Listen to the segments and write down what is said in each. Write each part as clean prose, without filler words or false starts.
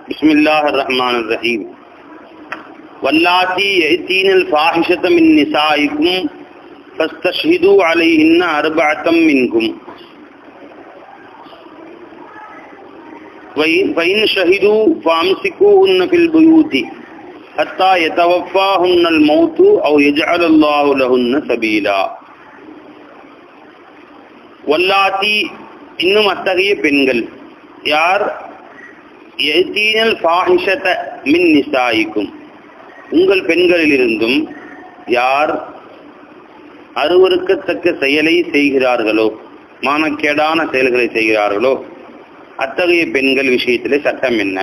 பிஸ்மில்லாஹிர் ரஹ்மானிர் ரஹீம். வல்லாத்தி யஅதீனல் ஃபாஹிஷத மின் நிசாயிக்கும் ஃபஸ்தஷ்ஹிது அலைஹின்ன அர்பஅத்தம் மின்கும் ஃபஇன் ஷஹிது ஃபஅம்சிகூஹுன்ன ஃபில் புயூதி ஹத்தா யதவஃபாஹுன்னல் மௌத்து அவ் யஜ்அலல்லாஹு லஹுன்ன சபீலா. வல்லாத்தி இன்னும் அத்தகைய பெண்கள் யார் யஅதீனல் ஃபாஹிஷத மின் நிசாயிக்கும் உங்கள் பெண்களிலிருந்தும் யார் அருவருக்கத்தக்க செயலை செய்கிறார்களோ, மானக்கேடான செயல்களை செய்கிறார்களோ, அத்தகைய பெண்கள் விஷயத்திலே சட்டம் என்ன?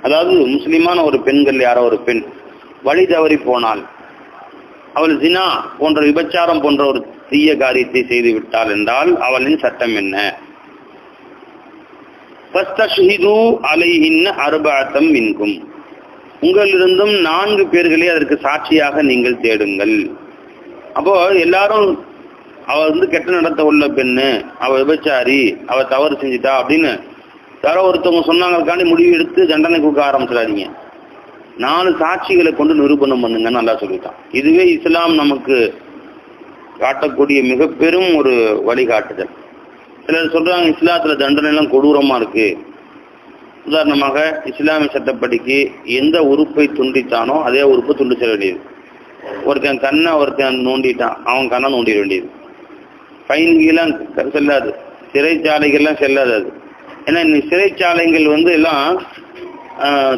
அதாவது முஸ்லிமான ஒரு பெண்கள் யாரோ ஒரு பெண் வழி தவறி போனால், அவள் ஜினா போன்ற விபச்சாரம் போன்ற ஒரு தீய காரியத்தை செய்து விட்டாள் என்றால் அவளின் சட்டம் என்ன? ஃபஸ்தஷ்ஹிது அலைஹின்ன அர்பஅத்தம் மின்கும் உங்களிலிருந்தும் 4 பேர்களை அதற்கு சாட்சியாக நீங்கள் தேடுங்கள். அப்போ எல்லாரும் அவள் கெட்ட நடத்த உள்ள பெண்ணு, அவள் விபச்சாரி, அவள் தவறு செஞ்சிட்டா அப்படின்னு யாரோ ஒருத்தவங்க சொன்னாங்களுக்காண்டி முடிவு எடுத்து தண்டனை கொடுக்க ஆரம்பிச்சிடாதீங்க. 4 சாட்சிகளை கொண்டு நிரூபணம் பண்ணுங்கன்னு நல்லா சொல்லிட்டான். இதுவே இஸ்லாம் நமக்கு காட்டக்கூடிய மிக பெரும் ஒரு வழிகாட்டுதல். சிலர் சொல்றாங்க இஸ்லாத்துல தண்டனை எல்லாம் கொடூரமா இருக்கு. உதாரணமாக இஸ்லாமிய சட்டப்படிக்கு எந்த உறுப்பை துண்டித்தானோ அதே உறுப்பை துண்டு செல்ல வேண்டியது. ஒருத்தன் கண்ணை ஒருத்தன் நோண்டிட்டான், அவன் கண்ணை நோண்டிட வேண்டியது. ஃபைன்கெல்லாம் செல்லாது, சிறைச்சாலைகள்லாம் செல்லாது. அது ஏன்னா இன்னைக்கு சிறைச்சாலைகள் எல்லாம்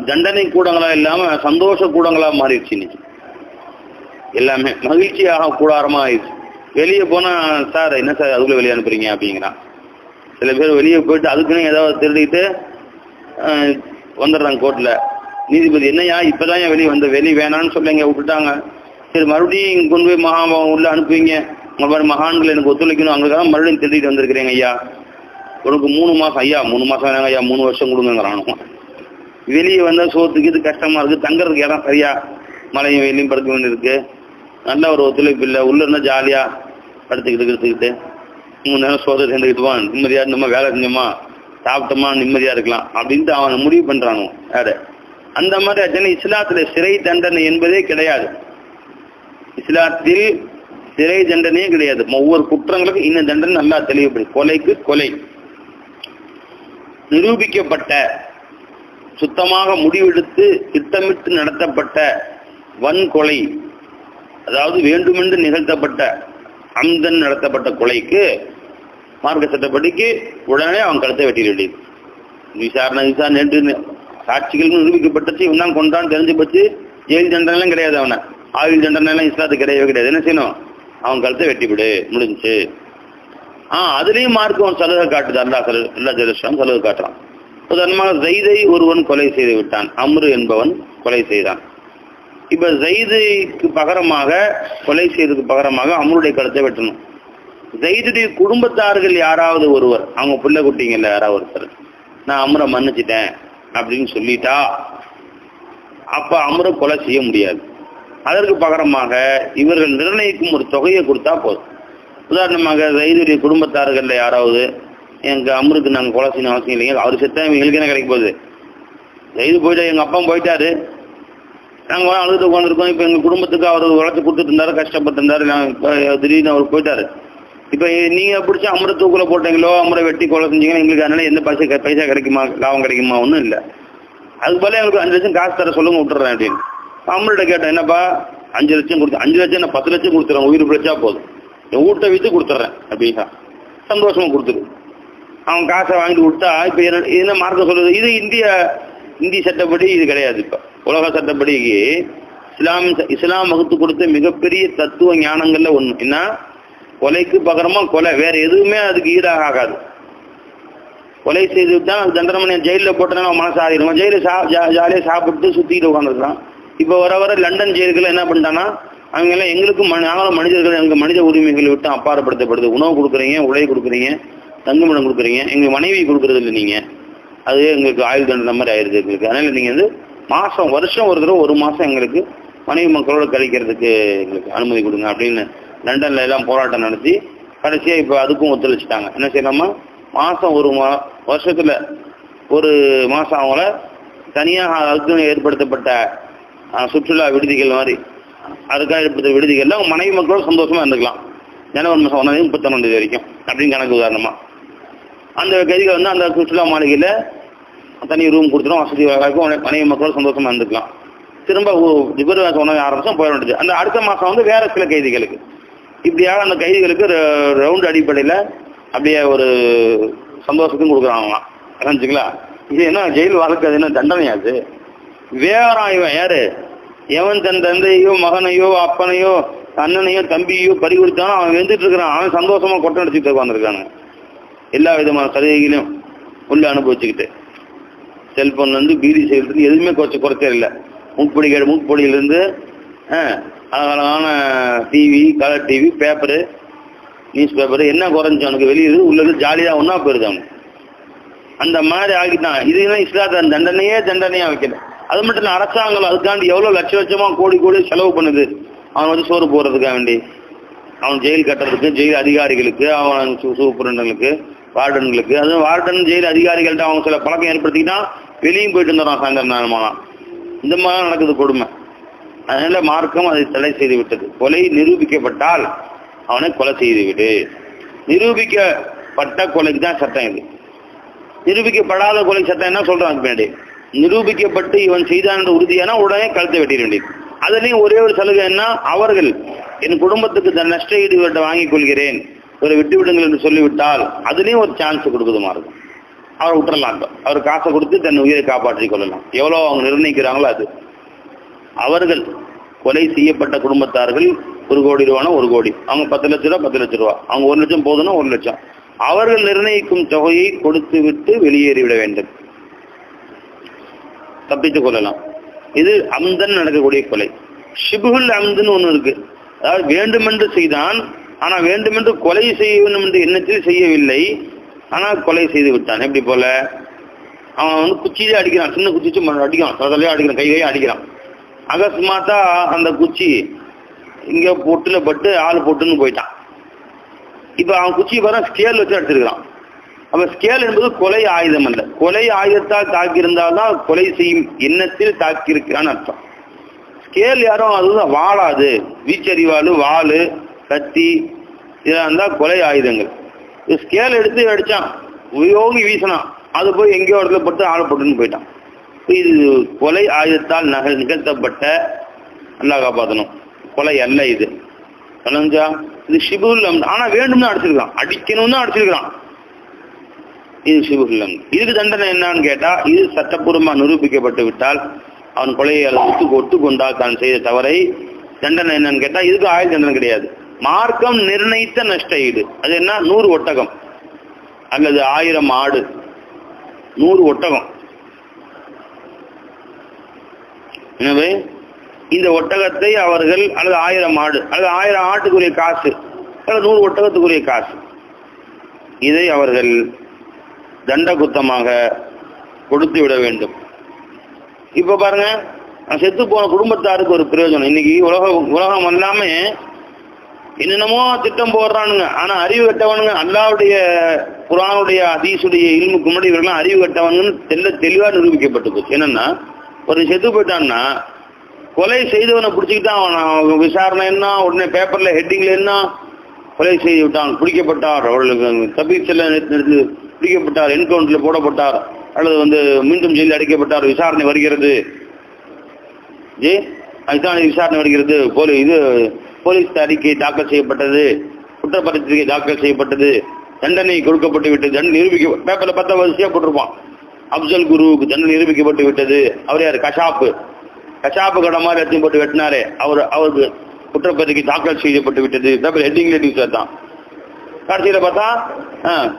தண்டனை கூடங்களா இல்லாம சந்தோஷ கூடங்களா மாறிடுச்சு. இன்னைக்கு எல்லாமே மகிழ்ச்சியாக கூடாரமா ஆயிடுச்சு. வெளியே போனா சார் என்ன சார் அதுக்குள்ள வெளியே அனுப்புறீங்க அப்படிங்கிறான். சில பேர் வெளியே போயிட்டு அதுக்குன்னு ஏதாவது திருடிட்டு வந்துடுறாங்க கோர்ட்ல. நீதிபதி என்னையா இப்பதான் ஏன் வெளியே வேணான்னு சொல்லிங்க விட்டுட்டாங்க. சரி மறுபடியும் இங்க கொண்டு போய் மகா உள்ள அனுப்புவீங்க, உங்க மாதிரி மகான்கள் எனக்கு ஒத்துழைக்கணும், அங்களுக்காக மறுபடியும் திருடிட்டு வந்திருக்கிறேங்க ஐயா, உனக்கு 3 மாசம் ஐயா, 3 மாசம் வேணாங்க ஐயா, 3 வருஷம் கொடுங்கிறானோ. வெளியே வந்தா சோத்துக்கு இது கஷ்டமா இருக்கு, தங்கறதுக்கு இடம் சரியா, மழையும் வெயிலையும் படுக்க வேண்டியிருக்கு, நல்ல ஒரு ஒத்துழைப்பு இல்லை, உள்ள இருந்தா ஜாலியா படுத்துக்கிட்டு 3 நேரம் சோத்தை சேர்ந்துக்கிட்டு வான் நிம்மதியா இருந்தோமா, வேலை செஞ்சோமா, சாப்பிட்டோமா, நிம்மதியா இருக்கலாம் அப்படின்ட்டு அவனை முடிவு பண்றானோ யாரு. அந்த மாதிரி அச்சனை இஸ்லாத்துல சிறை தண்டனை என்பதே கிடையாது. இஸ்லாத்தில் சிறை தண்டனையே கிடையாது. ஒவ்வொரு குற்றங்களுக்கும் இன்னும் தண்டனை நல்லா தெளிவுபடும். கொலைக்கு கொலை, நிரூபிக்கப்பட்ட சுத்தமாக முடிவெடுத்து திட்டமிட்டு நடத்தப்பட்ட வன்கொலை, அதாவது வேண்டுமென்று நிகழ்த்தப்பட்ட அம்தன் நடத்தப்பட்ட கொலைக்கு மார்க்க சட்டப்படிக்கு உடனே அவன் கழுத்தை வெட்டிட வேண்டியது. விசாரணை சாட்சிகளுக்கு நிரூபிக்கப்பட்டச்சு இவன் தான் கொண்டான்னு தெரிஞ்சு போச்சு. ஜெயில் தண்டனை எல்லாம் கிடையாது, அவனை ஆயுள் தண்டனை எல்லாம் இஸ்லாத்துக்கு கிடையவே கிடையாது. என்ன செய்யணும்? அவன் கழுத்தை வெட்டிவிடு, முடிஞ்சு. அதுலயும் மார்க்க அவன் சலுகை காட்டுது. அல்லா ஜெருஷம் சலுகை காட்டுறான். உதாரணமாக ஜைதை ஒருவன் கொலை செய்து விட்டான், அம்ரு என்பவன் கொலை செய்தான். இப்ப ஜைதுக்கு பகரமாக கொலை செய்ததுக்கு பகரமாக அம்ருடைய கழுத்தை வெட்டணும். ஜைதுடைய குடும்பத்தார்கள் யாராவது ஒருவர், அவங்க பிள்ளை குட்டிங்கல்ல யாராவது ஒருத்தர், நான் அம்ரை மன்னிச்சிட்டேன் அப்படின்னு சொல்லிட்டா அப்ப அம்ரை கொலை செய்ய முடியாது. அதற்கு பகரமாக இவர்கள் நிர்ணயிக்கும் ஒரு தொகையை கொடுத்தா போதும். உதாரணமாக ஜைதுடைய குடும்பத்தார்கள்ல யாராவது எங்க அம்ருக்கு நாங்கள் கொலை செய்யணும் அவசியம் இல்லைங்க, அவர் செத்தா எங்களுக்கு என்ன கிடைக்க போகுது, ஜைது போயிட்டா, எங்க அப்பா போயிட்டாரு, நாங்கள் அழுது உட்காந்துருக்கோம், இப்போ எங்கள் குடும்பத்துக்கு அவர் உழைச்சி கொடுத்துட்டு இருந்தாரு, கஷ்டப்பட்டு இருந்தாரு, நாங்கள் திடீர்னு அவர் போயிட்டாரு. இப்போ நீங்கள் பிடிச்ச அமரை தூக்குல போட்டீங்களோ, அமரை வெட்டி கொலை செஞ்சீங்கன்னா எங்களுக்கு அதனால எந்த பைசா கிடைக்குமா, லாபம் கிடைக்குமா? ஒன்றும் இல்லை. அதுக்கு போல எங்களுக்கு 5 லட்சம் காசு தர சொல்லுங்க, விட்டுறேன் அப்படின்னு. அம்மர்கிட்ட கேட்டேன், என்னப்பா 5 லட்சம் கொடுத்து 5 லட்சம் என்ன 10 லட்சம் கொடுத்துறேன், உயிர் பிழைச்சா போதும், என் வீட்டை விற்று கொடுத்துட்றேன் அப்படின்னா சந்தோஷமா கொடுத்துரு. அவன் காசை வாங்கிட்டு கொடுத்தா இப்போ என்ன மார்க்க சொல்லுது? இது இந்திய சட்டப்படி இது கிடையாது. இப்போ உலக சட்டப்படிக்கு இஸ்லாம் வகுத்து கொடுத்த மிகப்பெரிய தத்துவ ஞானங்கள்ல ஒண்ணு என்ன, கொலைக்கு பகரமா கொலை, வேற எதுவுமே அதுக்கு ஈடாக ஆகாது. கொலை செய்து விட்டான் அது தண்டனை. ஜெயிலில் போட்டோன்னா மனசு ஆகிடும். ஜெயிலில் ஜாலியாக சாப்பிட்டு சுத்திட்டு உட்காந்துருக்கான். இப்போ வர லண்டன் ஜெயில்கள் என்ன பண்ணிட்டான்னா, அவங்க எல்லாம் எங்களுக்கும் நாங்களும் மனிதர்கள், எங்களுக்கு மனித உரிமைகளை விட்டு அப்பாற்படுத்தப்படுது. உணவு கொடுக்குறீங்க, உழை கொடுக்குறீங்க, தங்குமிடம் கொடுக்குறீங்க, எங்க மனைவி கொடுக்குறது இல்லை நீங்க, அது எங்களுக்கு ஆயுள் தண்டனை மாதிரி ஆயிடுது எங்களுக்கு. அதனால நீங்க வருஷம் ஒரு தடவை 1 மாசம் எங்களுக்கு மனைவி மக்களோட கழிக்கிறதுக்கு எங்களுக்கு அனுமதி கொடுங்க அப்படின்னு லண்டன்ல எல்லாம் போராட்டம் நடத்தி கடைசியா இப்ப அதுக்கும் ஒத்துழைச்சிட்டாங்க. என்ன செய்யலாமா, மாசம் வருஷத்துல 1 மாசம் அவங்கள தனியாக அதுக்கு ஏற்படுத்தப்பட்ட சுற்றுலா விடுதிகள் மாதிரி அதுக்காக ஏற்படுத்த விடுதிகள்ல அவங்க மனைவி மக்களோட சந்தோஷமா இருந்துக்கலாம். ஜனவரி மாதம் 1 31 வரைக்கும் அப்படின்னு கணக்கு உதாரணமா. அந்த கைதிகள் வந்து அந்த சுற்றுலா மாளிகையில் தனி ரூம் கொடுத்துரும், வசதி வகைக்கும் மனைவி மக்களோட சந்தோஷமா இருந்துக்கலாம். திரும்ப பிப்ரவரி 1 ஆரம்பிச்சோம் போயிட வேண்டியது. அந்த அடுத்த மாதம் வந்து வேற சில கைதிகளுக்கு இப்படியாக அந்த கைதிகளுக்கு ரவுண்ட் அடிப்படையில் அப்படியே ஒரு சந்தோஷத்தையும் கொடுக்குறாங்களாம். நினைச்சுங்களா? இது என்ன ஜெயில் வாழ்க்கை, அது என்ன தண்டனையாது? வேறான் இவன் யாரு? எவன் தன் தந்தையோ மகனையோ அப்பனையோ அண்ணனையோ தம்பியோ பறி கொடுத்தானோ அவன் வெந்துட்டு இருக்கிறான். அவன் சந்தோஷமா கொட்டை அடிச்சுட்டு உட்காந்துருக்காங்க. எல்லா விதமான சலுகைகளையும் உள்ள அனுபவிச்சுக்கிட்டு செல்போன்லேருந்து பீடி செய்யறதுக்கு எதுவுமே குறைச்சே இல்லை. மூக்குப்பொடியிலேருந்து அழகான TV, colour TV, paper, news paper என்ன குறைஞ்சி அவனுக்கு வெளியே உள்ளது ஜாலியாக ஒன்றா போயிருது அவனுக்கு. அந்த மாதிரி ஆகிட்டான். இதுதான் இஸ்லாத்த தண்டனையாக வைக்கல. அது மட்டும் இல்லை, அரசாங்கம் அதுக்காண்டி எவ்வளோ லட்சமாக கோடி செலவு பண்ணுது. அவன் வந்து சோறு போடுறதுக்காக வேண்டி, அவன் ஜெயில் கட்டுறதுக்கு, ஜெயில் அதிகாரிகளுக்கு, அவன் சூப்பரண்டனுக்கு, வார்டன்களுக்கு. அதுவும் வார்டன் ஜெயில் அதிகாரிகள்கிட்ட அவங்க சில பழக்கம் ஏற்படுத்திக்கிட்டா வெளியும் போயிட்டு இருந்தான் சாயந்தரம் நேரமாலாம். இந்த மாதிரி நடக்குது கொடுமை. அதனால மார்க்கம் அதை தடை செய்து விட்டது. கொலை நிரூபிக்கப்பட்டால் அவனை கொலை செய்து விடு. நிரூபிக்கப்பட்ட கொலைக்கு தான் சட்டம் இது. நிரூபிக்கப்படாத கொலை சட்டம் என்ன சொல்றாங்க பின்னாடி? நிரூபிக்கப்பட்டு இவன் செய்தான் என்று உறுதியானா உடனே கழுத்தை வெட்டிட வேண்டியது. அதுலேயும் ஒரே ஒரு சலுகை என்ன, அவர்கள் என் குடும்பத்துக்கு நஷ்ட ஈடு வாங்கிக் கொள்கிறேன், இவரை விட்டு விடுங்கள் என்று சொல்லிவிட்டால் அதுலேயும் ஒரு சான்ஸ் கொடுக்குதுமா இருக்கும். அவரை விட்டுறலாம். அவர் காசை கொடுத்து தன் உயிரை காப்பாற்றிக் கொள்ளலாம். எவ்வளோ அவங்க நிர்ணயிக்கிறாங்களோ அது. அவர்கள் கொலை செய்யப்பட்ட குடும்பத்தார்கள் 1 கோடி ரூபானா 1 கோடி, அவங்க 10 லட்ச ரூபா 10 லட்ச ரூபா, அவங்க 1 லட்சம் போதுன்னா 1 லட்சம், அவர்கள் நிர்ணயிக்கும் தொகையை கொடுத்து விட்டு வெளியேறிவிட வேண்டும், தப்பித்துக் கொள்ளலாம். இது அம்தன் நடக்கக்கூடிய கொலை. ஷிபுல் அம்துன்னு ஒன்று இருக்கு. அதாவது வேண்டுமென்று செய்தான், ஆனா வேண்டுமென்று கொலை செய்ய வேண்டும் என்ற எண்ணத்தில் செய்யவில்லை, ஆனால் கொலை செய்து விட்டான். எப்படி போல, அவன் வந்து குச்சியிலே அடிக்கிறான், சின்ன குச்சி அடிக்கிறான், தலையே அடிக்கிறான், கையிலேயே அடிக்கிறான். அகஸ்மாத்தா அந்த குச்சி இங்க பொட்டுல பட்டு ஆள் போட்டுன்னு போயிட்டான். இப்ப அவன் குச்சி வர ஸ்கேல் வச்சு அடிச்சிருக்கிறான். அப்ப ஸ்கேல் என்பது கொலை ஆயுதம் அல்ல. கொலை ஆயுதத்தால் தாக்கியிருந்தால்தான் கொலை செய்யும் எண்ணத்தில் தாக்கியிருக்கிறான்னு அர்த்தம். ஸ்கேல் யாரும் அதுதான் வாழாது. வீச்சறிவாள், வாள், கத்தி இதெல்லாம் இருந்தா கொலை ஆயுதங்கள். ஸ்கேல் எடுத்து அடிச்சான், யோகி வீசினான், அது போய் எங்கேயோ இடத்துல பட்டு ஆளை போட்டுன்னு போயிட்டான். இது கொலை ஆயுதத்தால் நிகழ்த்தப்பட்ட, நல்லா காப்பாற்றணும், கொலை அல்ல இது. சொல்லுங்கா, இது ஷிபுல் அம்து. ஆனா வேண்டும்னு அடிச்சிருக்கான், அடிக்கணும்னு அடிச்சிருக்கான். இது ஷிபுல் அம்து. இதுக்கு தண்டனை என்னன்னு கேட்டா, இது சட்டப்பூர்வமாக நிரூபிக்கப்பட்டு விட்டால் அவன் கொலையை ஒத்து கொண்டால் தான் செய்த தவறை தண்டனை என்னன்னு கேட்டா, இதுக்கு ஆயுள் தண்டனை கிடையாது. மார்க்கம் நிர்ணயித்த நஷ்ட ஈடு. அது என்ன? 100 ஒட்டகம் அல்லது 1000 ஆடு, 100 ஒட்டகம். எனவே இந்த ஒட்டகத்தை அவர்கள் அல்லது 1000 ஆடு அல்லது 1000 ஆட்டுக்குரிய காசு அல்லது 100 ஒட்டகத்துக்குரிய காசு, இதை அவர்கள் தண்ட குத்தமாக கொடுத்து விட வேண்டும். இப்ப பாருங்க, செத்து போன குடும்பத்தாருக்கு ஒரு பிரயோஜனம். இன்னைக்கு உலகம் எல்லாம என்னென்னமோ திட்டம் போடுறானுங்க. ஆனா அறிவு கட்டவனுங்க, அல்லாவுடைய குர்ஆனுடைய ஹதீஸுடைய இல்முக்கு முன்னாடி இவர்கள்லாம் அறிவு கட்டவனுங்கன்னு தெளிவா நிரூபிக்கப்பட்டு போச்சு. என்னன்னா, ஒரு செத்து போயிட்டான்னா கொலை செய்தவனை பிடிச்சிக்கிட்டா அவன் விசாரணை என்ன, உடனே பேப்பர்ல ஹெட்டிங்ல என்ன, கொலை செய்து விட்டான், பிடிக்கப்பட்டார், அவர்களுக்கு தப்பீர் செல்ல பிடிக்கப்பட்டார், என்கவுண்டர்ல போடப்பட்டார், அல்லது வந்து மீண்டும் ஜெயிலில் அடைக்கப்பட்டார், விசாரணை வருகிறது, விசாரணை வருகிறது, போலீஸ் அறிக்கை தாக்கல் செய்யப்பட்டது, குற்றப்பத்திரிகை தாக்கல் செய்யப்பட்டது, தண்டனை கொடுக்கப்பட்டு விட்டது, தண்டனை நிரூபிக்க பேப்பர்ல 10 வரிசையா போட்டிருப்பான். அப்சல் குருவுக்கு தண்டனை நிரூபிக்கப்பட்டு விட்டது. அவர் யார்? கஷாப்பு கடை மாதிரி எடுத்து போட்டு வெட்டினாரே, அவருக்கு குற்றப்பத்திரிகை தாக்கல் செய்யப்பட்டு விட்டது. பேப்பர் ஹெட்டிங்ல நியூஸ் தான். கடைசியில பார்த்தா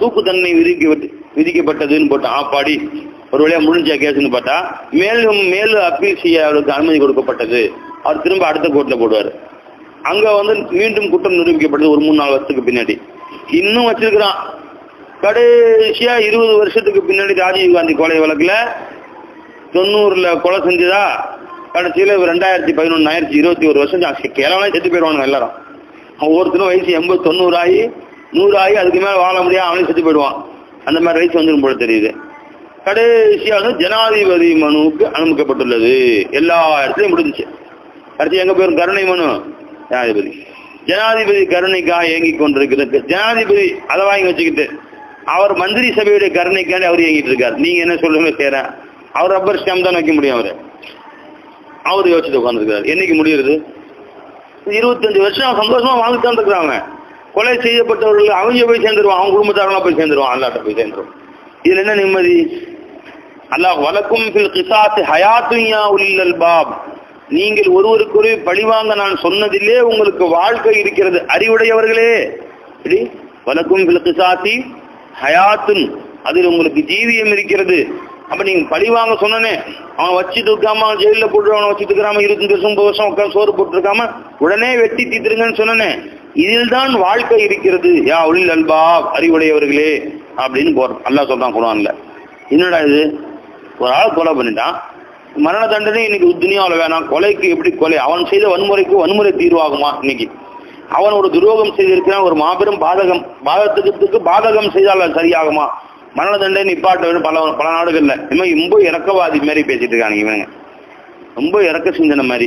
தூக்கு தண்டனை விதிக்கப்பட்டதுன்னு போட்டான். ஆப்பாடி, ஒரு வழியா முடிஞ்ச கேஸ்ன்னு பார்த்தா மேலும் அப்பீல் செய்ய அவருக்கு அனுமதி கொடுக்கப்பட்டது. அவர் திரும்ப அடுத்த கோர்ட்ல போடுவார். அங்க வந்து மீண்டும் குற்றம் நிரூபிக்கப்பட்டது ஒரு 3-4 வருஷத்துக்கு பின்னாடி. இன்னும் வச்சிருக்கிறான். கடைசியா 20 வருஷத்துக்கு பின்னாடி ராஜீவ்காந்தி கொலை வழக்குல 90ல கொலை செஞ்சதா, கடைசியில 2011 ஆயிடுச்சு. 21 வருஷம் கேரளா செத்து போயிடுவானுங்க எல்லாரும். ஒவ்வொருத்தரும் வயசு 80-90 ஆகி 100 ஆகி அதுக்கு மேல வாழ முடியாது, அவனையும் செத்து போயிடுவான். அந்த மாதிரி வயசு வந்துடும் போல தெரியுது. கடைசியாக ஜனாதிபதி மனுவுக்கு அனுமதிக்கப்பட்டுள்ளது. எல்லா இடத்துலையும் முடிஞ்சிச்சு. அடுத்து எங்க போயிரும் கருணை மனு ஜனாதிபதி கருணைக்காக இயங்கி கொண்டிருக்கிறது. ஜனாதிபதி அதை வாங்கி வச்சுக்கிட்டு அவர் மந்திரி சபையுடைய கருணைக்காண்டி அவர் இயங்கிட்டு இருக்காரு. நீங்க என்ன சொல்லுங்க செய்யறேன், அவர் ரப்பர் ஸ்டாம்ப் தான் வைக்க முடியும். அவர் யோசிச்சுட்டு உட்காந்துருக்காரு. என்னைக்கு முடியுது? 25 வருஷம் சந்தோஷமா வாழ்ந்துட்டு தான் இருக்கிறாங்க. கொலை செய்யப்பட்டவர்கள் அவங்க போய் சேர்ந்துருவான், அவங்க குடும்பத்தாரெல்லாம் போய் சேர்ந்துருவான், அல்லாட்ட போய் சேர்ந்துருவான். இதுல என்ன நிம்மதி? அல்லாஹ் வலக்கும் ஃபில் கிஸாஸ் ஹயாத்துன் யா உலில் அல்பாப், நீங்கள் ஒருவருக்கொரு பழிவாங்க நான் சொன்னதிலே உங்களுக்கு வாழ்க்கை இருக்கிறது அறிவுடையவர்களே. வலக்கும் ஃபில் கிஸாஸி ஹயாத்துன், அதில் உங்களுக்கு ஜீவியம் இருக்கிறது. அப்ப நீங்க பழிவாங்க சொன்னனே, அவன் வச்சுட்டு இருக்காம ஜெயில போட்டு அவனை வச்சுட்டு இருக்காம 25 வருஷம் 30 வருஷம் உட்காந்து சோறு போட்டு இருக்காம உடனே வெட்டி தீத்துருங்கன்னு சொன்னனே, இதில் தான் வாழ்க்கை இருக்கிறது யா உலில் அல்பாப், அறிவுடையவர்களே அப்படின்னு போறோம். அல்லாஹ் சொல்றான் குர்ஆன்ல. என்னடா இது, ஒரு ஆள் கொலை பண்ணிட்டான், மரண தண்டனை இன்னைக்கு துனியாவில் வேணாம், கொலைக்கு எப்படி கொலை, அவன் செய்த வன்முறைக்கு வன்முறை தீர்வாகுமா? இன்னைக்கு அவன் ஒரு துரோகம் செய்திருக்கிறான், ஒரு மாபெரும் பாதகத்துக்கு பாதகம் செய்தால் சரியாகுமா? மரண தண்டனை நிப்பாட்ட வேண்டும் பல நாடுகள்ல. இவன் ரொம்ப இறக்கவாதி மாதிரி பேசிட்டு இருக்காங்க. இவனுங்க ரொம்ப இறக்க சிந்தனை மாதிரி.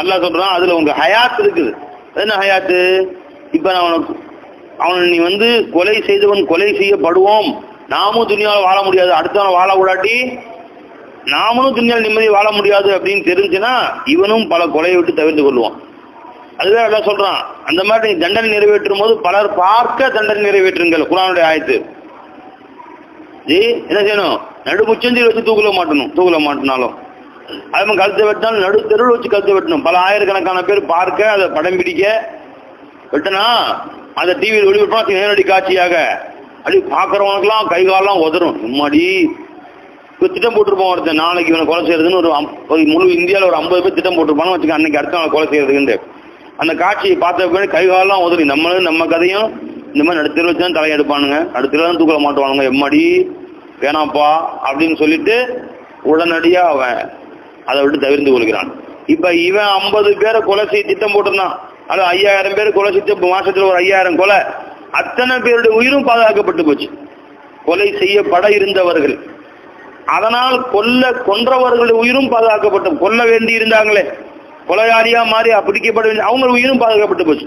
அல்லாஹ் சொல்றான் அதுல உங்க ஹயாத் இருக்குது. என்ன ஹயாத்து? இப்ப அவனை நீ கொலை செய்தவன் கொலை செய்யப்படுவோம், நாமும் துணியாவில் வாழ முடியாது, அடுத்தவன் வாழ விடாட்டி நாமளும் துணியால் நிம்மதி வாழ முடியாது அப்படின்னு தெரிஞ்சுன்னா இவனும் பல கொலையை விட்டு தவிர்த்து கொள்வான். அதுவே அல்லாஹ் சொல்றான், அந்த மாதிரி தண்டனை நிறைவேற்றும் போது பலர் பார்க்க தண்டனை நிறைவேற்றுங்கள். குர்ஆனுடைய ஆயத்து. என்ன செய்யணும்? நடுமுச்சந்தில் வச்சு தூக்கல மாட்டணும். அது கழுத்தை வெட்டினாலும் நடு தெருவில் வச்சு கழுத்தை வெட்டணும். பல ஆயிரக்கணக்கான பேர் பார்க்க, அதை படம் பிடிக்க வெட்டினா அதை டிவியில் ஒளிபரப்பா நேரடி காட்சியாக அப்படி பார்க்கறவனுக்குலாம் கை காலெல்லாம் உதறும். முன்னாடி இப்போ திட்டம் போட்டிருப்போம் ஒருத்தன், நாளைக்கு இவனை கொலை செய்யறதுன்னு ஒரு முழு இந்தியாவில் ஒரு 50 பேர் திட்டம் போட்டிருப்பான்னு வச்சுக்க, அன்னைக்கு அடுத்த நாள் கொலை செய்யறதுக்கு. அந்த காட்சியை பார்த்த பின்னாடி கைகாலெல்லாம் உதறி நம்ம கதையும் இந்த மாதிரி நடுத்தர வச்சு தான் தலையெடுப்பானுங்க, நடுத்தர தான் தூக்கல மாட்டுவானுங்க. எம்மாடி வேணாப்பா அப்படின்னு சொல்லிட்டு உடனடியா அவன் அதை விட்டு தவிர்த்து கொள்கிறான். இப்ப இவன் 50 பேரை கொலை செய்ய திட்டம் போட்டிருந்தான், அது 5000 பேர் கொலை செய்ய மாசத்துல ஒரு 5000 கொலை, அத்தனை பேருடைய உயிரும் பாதுகாக்கப்பட்டு போச்சு. கொலை செய்யப்பட இருந்தவர்கள், அதனால் கொன்றவர்களுடைய உயிரும் பாதுகாக்கப்பட்டு, கொல்ல வேண்டி இருந்தாங்களே கொலையாளியா மாறி பிடிக்கப்பட வேண்டிய அவங்க உயிரும் பாதுகாக்கப்பட்டு போச்சு.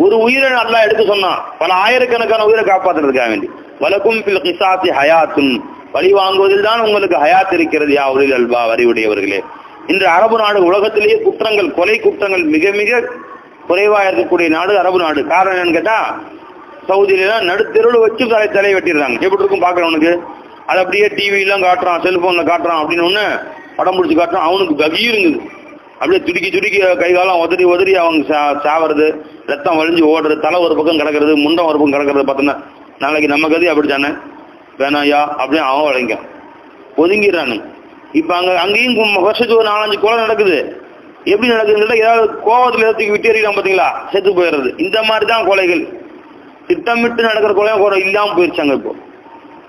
ஒரு உயிரை நல்லா எடுத்து சொன்னான், பல ஆயிரக்கணக்கான உயிரை காப்பாற்றுறதுக்காக வேண்டி. வலக்கும் ஃபில் கிஸாஸி ஹயாத்துன், பழி வாங்குவதில் தான் உங்களுக்கு ஹயாத் இருக்கிறது யா உலில் அல்பாப், அறிவுடையவர்களே. இன்று அரபு நாடு உலகத்திலேயே குற்றங்கள், கொலை குற்றங்கள் மிக மிக குறைவாக இருக்கக்கூடிய நாடு அரபு நாடு. காரணம் என்னன்னு கேட்டா, சவுதியிலாம் நடுத்தெருவில் வச்சு தலையை வெட்டிடுறாங்க. எப்படி இருக்கும் பார்க்கறவனுக்கு? அது அப்படியே டிவிலாம் காட்டுறான், செல்போன்ல காட்டுறான், அப்படின்னு ஒன்று படம் பிடிச்சி காட்டுறான். அவனுக்கு பகீருங்குது, அப்படியே துடிக்கி கைகாலம் உதறி அவங்க சாவறது, ரத்தம் வழிஞ்சு ஓடுறது, தலை ஒரு பக்கம் கிடக்கிறது, முண்டம் ஒரு பக்கம் கிடக்கிறது. பார்த்தோன்னா நாளைக்கு நம்ம கதை அப்படித்தானே, வேணாயா அப்படின்னு அவன் வளைங்க ஒதுங்கிடுறானு. இப்போ அங்கேயும் வருஷத்துக்கு ஒரு 4-5 கொலை நடக்குது. எப்படி நடக்குதுன்னு ஏதாவது கோவத்தில் ஏற்றுக்கு விட்டேறிக்கலாம், பார்த்தீங்களா, செத்து போயிடுறது. இந்த மாதிரி தான் கொலைகள், திட்டமிட்டு நடக்கிற கொலை இல்லாமல் போயிடுச்சாங்க. இப்போ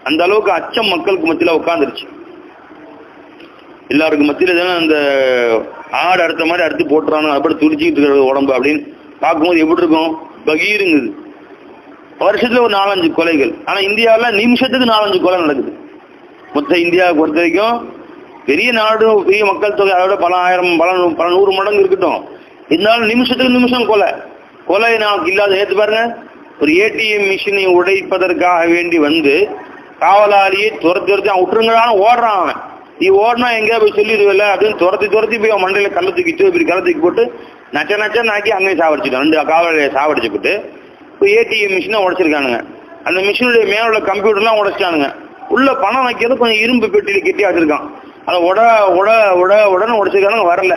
அந்த அளவுக்கு அச்சம் மக்களுக்கு மத்தியில் உட்காந்துருச்சு. எல்லாருக்கும் மத்தியில் தானே அந்த ஆடு அடுத்த மாதிரி அடுத்து போட்டுறானு, அப்படி துடிச்சிக்கிட்டு இருக்கிற உடம்பு அப்படின்னு பார்க்கும்போது எப்படி இருக்கும்? பகீருங்குது. வருஷத்துல ஒரு 4-5 கொலைகள். ஆனா இந்தியாவில் நிமிஷத்துக்கு 4-5 கொலை நடக்குது. மொத்த இந்தியாவை பொறுத்த வரைக்கும் பெரிய நாடு, பெரிய மக்கள் தொகை, அதோட பல ஆயிரம் பல 100 மடங்கு இருக்கட்டும், இருந்தாலும் நிமிஷத்துக்கு நிமிஷம் கொலை நமக்கு இல்லாத. ஏற்று பாருங்க, ஒரு ஏடிஎம் மிஷினை உடைப்பதற்காக வேண்டி காவலாளியை துரத்தி அவன் விட்டுருங்கடான்னு ஓடுறான். அவன் நீ ஓடினா எங்கேயா போய் சொல்லிடுவில்ல அப்படின்னு துரத்தி போய் அவன் மண்டையில கல்லை தூக்கிட்டு இப்படி கல்லை தூக்கி போட்டு நச்ச நாக்கி அங்கேயும் சாவடிச்சுட்டான். 2 காவலாளியை சாவடிச்சு போட்டு இப்போ ஏடிஎம் மிஷினை உடைச்சிருக்கானுங்க. அந்த மிஷினுடைய மேல உள்ள கம்ப்யூட்டர்லாம் உடைச்சிட்டானுங்க. உள்ள பணம் வைக்கிறது கொஞ்சம் இரும்பு பெட்டியில் கெட்டி வச்சிருக்கான். அதை உடனே உடைச்சிருக்கானுங்க. வரல,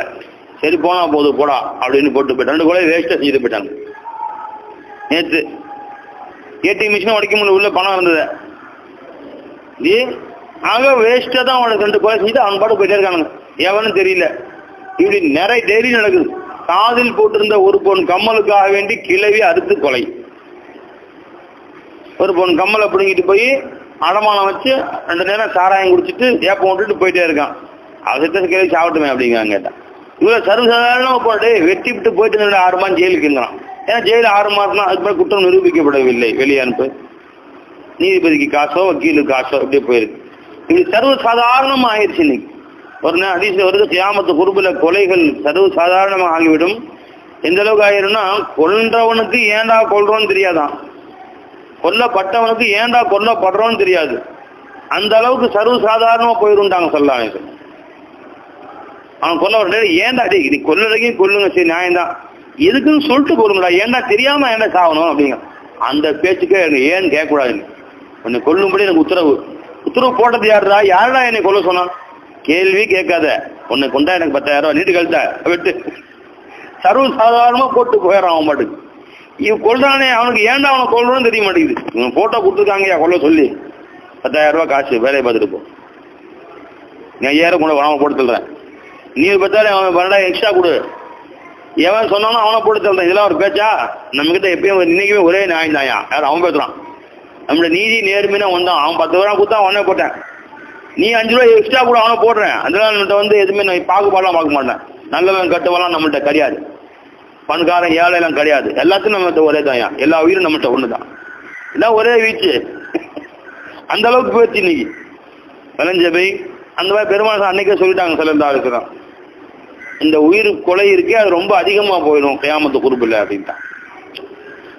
சரி போனா போடா அப்படின்னு போட்டு போயிட்டான். 2 கொலை வேஸ்ட்டாக செஞ்சுட்டு போயிட்டாங்க. நேற்று ஏடிஎம் மிஷினை உடைக்க முடியல, உள்ள பணம் இருந்தது. ஆக வேஸ்ட்டாக தான் அவனுக்கு 2 கொலை செஞ்சுட்டு அவன் பாட்டு போயிட்டே இருக்கானுங்க. எவனும் தெரியல. இப்படி நிறைய டெய்லி நடக்குது. காதில் போட்டிருந்த 1 பவுன் கம்மலுக்காக வேண்டி கிளவி அறுத்து கொலை. 1 பவுன் கம்மலை பிடுங்கிட்டு போய் அடமானம் வச்சு 2 நேரம் சாராயம் குடிச்சிட்டு ஏப்பம் விட்டுட்டு போயிட்டே இருக்கான். அதை கிளவி சாப்பிட்டுமே அப்படிங்கிறாங்க. கேட்டான் இவ்வளோ சர்வசாதாரணமாக போட்டு வெட்டி விட்டு போயிட்டு 6 மாதம் ஜெயிலுக்கு இருந்தான். ஏன்னா ஜெயிலில் 6 மாதம் தான், அதுக்கு மேலே குற்றம் நிரூபிக்கப்படவில்லை, வெளியே அனுப்பு. நீதிபதிக்கு காசோ வக்கீலுக்கு காசோ இப்படியே போயிருக்கு. இப்படி சர்வ சாதாரணமாக ஆயிடுச்சு. இன்னைக்கு ஒரு ஹதீஸ்ல வருது, கியாமத்து குர்புல கொலைகள் சர்வ சாதாரணமாக ஆகிவிடும். எந்த அளவுக்கு ஆயிரும்னா, கொல்றவனுக்கு ஏண்டா கொல்றோன்னு தெரியாதான், கொல்லப்பட்டவனுக்கு ஏண்டா கொல்லப்படுறோன்னு தெரியாது. அந்த அளவுக்கு சர்வ சாதாரணமா போயிருந்தாங்க சொல்லலாம். அவன் கொல்ல ஏண்டா இது கொல்லுறதையும் கொல்லுங்க, சரி நியாயம்தான், எதுக்குன்னு சொல்லிட்டு கொல்லுங்கடா, ஏண்டா தெரியாம ஏண்டா சாகணும் அப்படிங்க. அந்த பேச்சுக்கே ஏன்னு கேட்கக்கூடாதுங்க. உன்னை கொல்லும்படி எனக்கு உத்தரவு போட்டது யாருடா, யாருடா என்னை கொல்ல சொன்னான், கேள்வி கேட்காத, உன்னை கொண்டா எனக்கு 10,000 நீட்டு கழுத்த விட்டு சர்வ சாதாரணமா போட்டு போயிடறான் அவன் பாட்டுக்கு. இவன் கொல்றானே, அவனுக்கு ஏன்டா அவனை கொல்றோன்னு தெரிய மாட்டேங்குது. இவன் போட்டோ கொடுத்துருக்காங்க கொல்ல சொல்லி 10,000 காசு வேலையை பார்த்துட்டு போ, நீ 5,000 கொண்டு அவனை போட்டு தள்ளுறேன், நீ 10,000 அவன் 12,000 எக்ஸ்ட்ரா கொடு, எவன் சொன்னாலும் அவனை போட்டு தள்ளுறேன். இதெல்லாம் ஒரு பேச்சா? நம்ம கிட்ட எப்பயும் இன்னைக்குமே ஒரே நியாயம் தாயா, யார் அவன் பேசுறான். நம்மளோட நீதி நேர்மையா வந்தான், அவன் 10 ரூபா கொடுத்தா அவனே போட்டேன், நீ 5 ரூபா எக்ஸ்ட்ரா கூட அவனை போடுறேன். அதெல்லாம் நம்மகிட்ட வந்து எதுவுமே நான் பாகுபாடெல்லாம் பார்க்க மாட்டேன். நல்லவன் கட்டுவெல்லாம் நம்மள்கிட்ட கிடையாது, பணக்காரன் ஏழையெல்லாம் கிடையாது, எல்லாத்தையும் நம்மகிட்ட ஒரே தாயா, எல்லா உயிரும் நம்மகிட்ட ஒண்ணுதான், எல்லாம் ஒரே வீச்சு. அந்த அளவுக்கு போயிடுச்சு இன்னைக்கு விளைஞ்சபை. அந்த மாதிரி பெருமாள் அன்னைக்கே சொல்லிட்டாங்க சிலந்தா இருக்கிறான், இந்த உயிர் கொலை இருக்கே அது ரொம்ப அதிகமா போயிடும் கியாமத்து குர்புல அப்படின்ட்டான்.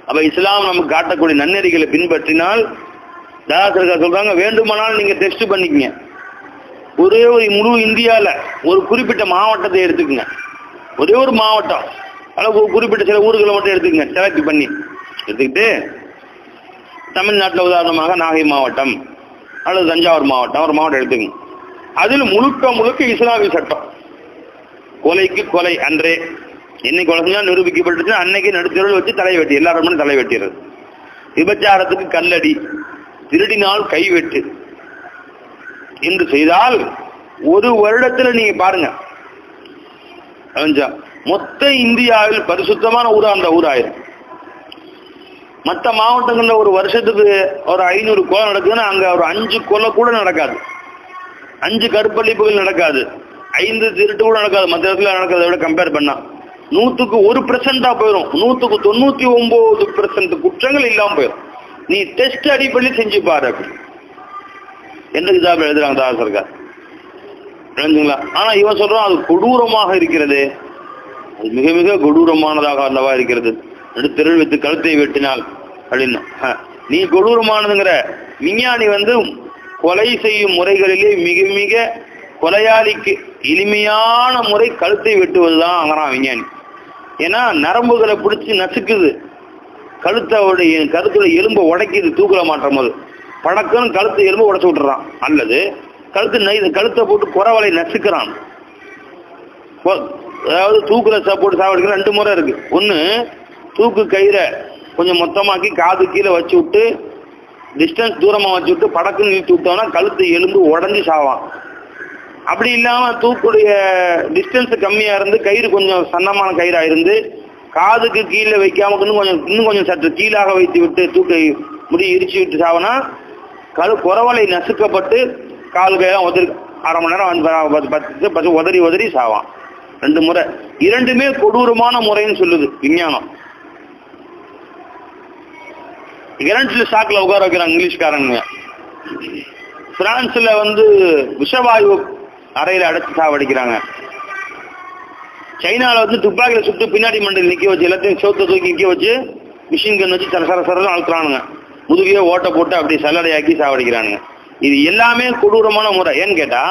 அப்ப இஸ்லாம் நமக்கு காட்டக்கூடிய நன்னெறிகளை பின்பற்றினால் தாசர்கள் சொல்றாங்க, வேண்டுமானால் நீங்க டெஸ்ட் பண்ணிக்கங்க, ஒரே ஒரு முழு இந்தியாவில் ஒரு குறிப்பிட்ட மாவட்டத்தை எடுத்துக்கங்க, ஒரே ஒரு மாவட்டம் அல்லது குறிப்பிட்ட சில ஊர்களை மட்டும் எடுத்துக்கங்க, செலக்ட் பண்ணி எடுத்துக்கிட்டு தமிழ்நாட்டில் உதாரணமாக நாகை மாவட்டம் அல்லது தஞ்சாவூர் மாவட்டம் ஒரு மாவட்டம் எடுத்துக்கங்க. அதில் முழுக்க இஸ்லாமிய சட்டம், கொலைக்கு கொலை அன்றே, என்னைக்கு கொலை செஞ்சா நிரூபிக்கப்பட்டுச்சு அன்னைக்கு நடுத்தருள் வச்சு தலை வெட்டி, எல்லாரும் தலை வெட்டிடுறது, விபச்சாரத்துக்கு கல்லடி, திருடினால் கைவெட்டு என்று செய்தால் ஒரு வருடத்துல நீங்க பாருங்க மொத்த இந்தியாவில் பரிசுத்தமான ஊரா அந்த ஊர் ஆயிரும். மற்ற மாவட்டங்கள்ல ஒரு வருஷத்துக்கு ஒரு 500 கொலை நடக்குதுன்னா அங்க ஒரு 5 கொலை கூட நடக்காது, 5 கற்பழிப்புகள் நடக்காது, 5 திருட்டு கூட நடக்காது. மற்ற இடத்துல நடக்கிறத விட கம்பேர் பண்ணா 100க்கு 1% போயிடும், 100க்கு 99% குற்றங்கள் இல்லாம போயிடும். நீ டெஸ்ட் அடிப்படையில் செஞ்சு பாரு அப்படி எந்த கிதாபு எழுதுறாங்க தாசர்கள் விளைஞ்சுங்களா. ஆனா இவன் சொல்றான் அது கொடூரமாக இருக்கிறது, அது மிக மிக கொடூரமானதாக அல்லவா இருக்கிறது, நடுத்தெருள் வைத்து கழுத்தை வெட்டினால் அப்படின்னு. நீ கொடூரமானதுங்கிற, விஞ்ஞானி வந்து கொலை செய்யும் முறைகளிலே மிக மிக கொலையாளிக்கு எளிமையான முறை கழுத்தை வெட்டுவதுதான் அங்கறான் விஞ்ஞானி. ஏன்னா நரம்புகளை பிடிச்சி நசுக்குது, கழுத்துடைய எலும்பை உடைக்குது, தூக்கல மாற்றும் போது படக்குன்னு கழுத்து எலும்பு உடைச்சு விட்டுறான், அல்லது கழுத்தை போட்டு குறவலை நசுக்கிறான். அதாவது தூக்குல போட்டு சாவடிக்கிற 2 முறை இருக்கு. ஒன்று தூக்கு கயிறை கொஞ்சம் மொத்தமாக்கி காது கீழே வச்சு விட்டு டிஸ்டன்ஸ் தூரமாக வச்சு விட்டு படக்குன்னு நிறுத்தி விட்டோம்னா கழுத்து எலும்பு உடஞ்சி சாவான். அப்படி இல்லாமல் தூக்குடைய டிஸ்டன்ஸ் கம்மியாக இருந்து கயிறு கொஞ்சம் சன்னமான கயிறாக இருந்து காதுக்கு கீழே வைக்காம இன்னும் கொஞ்சம் சற்று கீழாக வைத்து விட்டு தூக்கை முடி இடிச்சு விட்டு சாவனா குறவலை நசுக்கப்பட்டு கால் கையெல்லாம் உதறி 1/2 மணி நேரம் 10 உதறி சாவான். 2 முறை, 2மே கொடூரமான முறைன்னு சொல்லுது விஞ்ஞானம். கரண்ட்ல ஷாக்ல உட்கார வைக்கிறாங்க இங்கிலீஷ்காரங்க. பிரான்ஸ்ல வந்து விஷவாயு அறையில அடைச்சு சாவடிக்கிறாங்க. சைனால வந்து துப்பாக்கியில சுட்டு பின்னாடி மண்டல் நிக்க வச்சு எல்லாத்தையும் சோத்தை தூக்கி நிக்க வச்சு மிஷின் கன் வச்சு சரசரம் அழுத்துறானுங்க, முதுகையோ ஓட்ட போட்டு அப்படி சல்லடையாக்கி சாவடிக்கிறானுங்க. இது எல்லாமே கொடூரமான முறை. ஏன்னு கேட்டா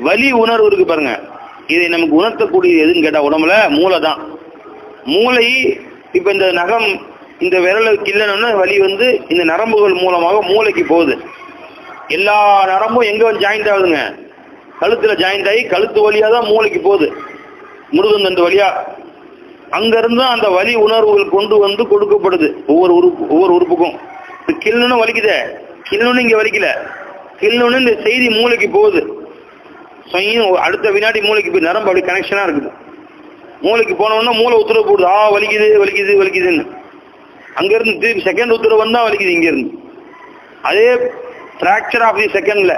வலி உணர்வு இருக்கு பாருங்க, இதை நமக்கு உணர்த்தக்கூடிய எதுன்னு கேட்டா உடம்புல மூளை தான். மூளை இப்ப இந்த நகம் இந்த விரல கிள்ளணும்னா வலி வந்து இந்த நரம்புகள் மூலமாக மூளைக்கு போகுது. எல்லா நரம்பும் எங்க வந்து ஜாயிண்ட் ஆகுதுங்க, கழுத்துல ஜாயிண்ட் ஆகி கழுத்து வழியா தான் மூளைக்கு போகுது, முருகந்தண்டு வழியா. அங்கிருந்து அந்த வலி உணர்வுகள் கொண்டு வந்து கொடுக்கப்படுது ஒவ்வொரு உறுப்புக்கும். கிள்ளணும் வலிக்குதே, கிள்ளணும் இங்க வலிக்கல, கிள்ளணும் இந்த செய்தி மூளைக்கு போகுது. அடுத்த வினாடி மூளைக்கு போய் நரம்பு அப்படி கனெக்ஷனா இருக்குது. மூளைக்கு போனோம்னா மூளை உத்தரவு போடுது, வலிக்குதுன்னு. அங்கிருந்து திருப்பி செகண்ட் உத்தரவு வந்தா வலிக்குது இங்க இருந்து. அதே பிராக்சர் ஆஃப் தி செகண்ட்ல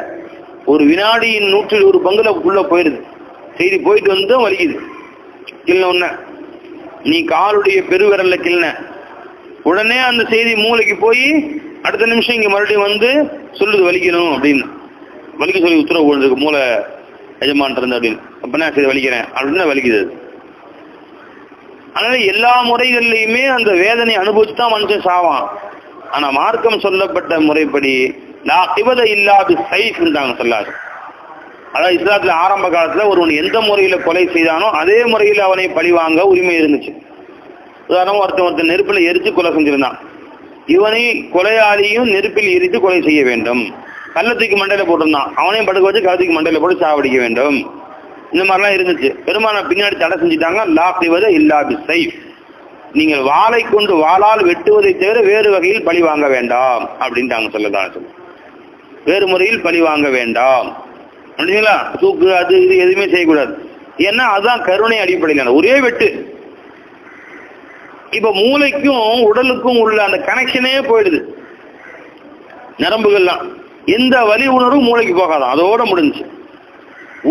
ஒரு வினாடியின் 100 பங்குல உள்ள போயிடுது, செய்தி போயிட்டு வந்து வலிக்குது. கிள்ளன நீ காலுடைய பெருவிரல்ல கிள்ளன உடனே அந்த செய்தி மூளைக்கு போய் அடுத்த நிமிஷம் இங்க மறுபடியும் வந்து சொல்லுது வலிக்கணும் அப்படின்னு, வலிக்க சொல்லி உத்தரவு போடுறதுக்கு மூளை எஜமான் இருந்து அப்படின்னு. அப்ப நான் சரி வலிக்கிறேன் அப்படின்னு வலிக்குது. அதனால எல்லா முறைகள்லையுமே அந்த வேதனை அனுபவிச்சு தான் மனுஷன் சாவான். ஆனா மார்க்கம் சொல்லப்பட்ட முறைப்படி நான் இவத இல்லாது சைஃப்ன்றாங்க சொல்லாது. அதாவது இஸ்லாத்துல ஆரம்ப காலத்துல ஒருவன் எந்த முறையில கொலை செய்தானோ அதே முறையில் அவனை பழிவாங்க உரிமை இருந்துச்சு. உதாரணம், ஒருத்தன் நெருப்பில் எரித்து கொலை செஞ்சிருந்தான், இவனை கொலையாளியும் நெருப்பில் எரித்து கொலை செய்ய வேண்டும். கள்ளத்துக்கு மண்டையில போட்டிருந்தான், அவனையும் படுக்க வச்சு கள்ளத்துக்கு மண்டையில போட்டு சாவடிக்க வேண்டும். இந்த மாதிரிலாம் இருந்துச்சு. பெருமான பின்னாடி தடை செஞ்சுட்டாங்க. லா செய்வதை இல்லாது சைஃப், நீங்கள் வாளை கொண்டு வாளால் வெட்டுவதை தவிர வேறு வகையில் பழி வாங்க வேண்டாம் அப்படின்ட்டாங்க. சொல்லதான் வேறு முறையில் பழி வாங்க வேண்டாம் அப்படிங்களா. தூக்கு அது இது எதுவுமே செய்யக்கூடாது. ஏன்னா அதுதான் கருணை அடிப்படையில் ஒரே வெட்டு. இப்ப மூளைக்கும் உடலுக்கும் உள்ள அந்த கனெக்ஷனே போயிடுது. நரம்புகள்லாம் எந்த வலி உணர்வும் மூளைக்கு போகாதான், அதோட முடிஞ்சு.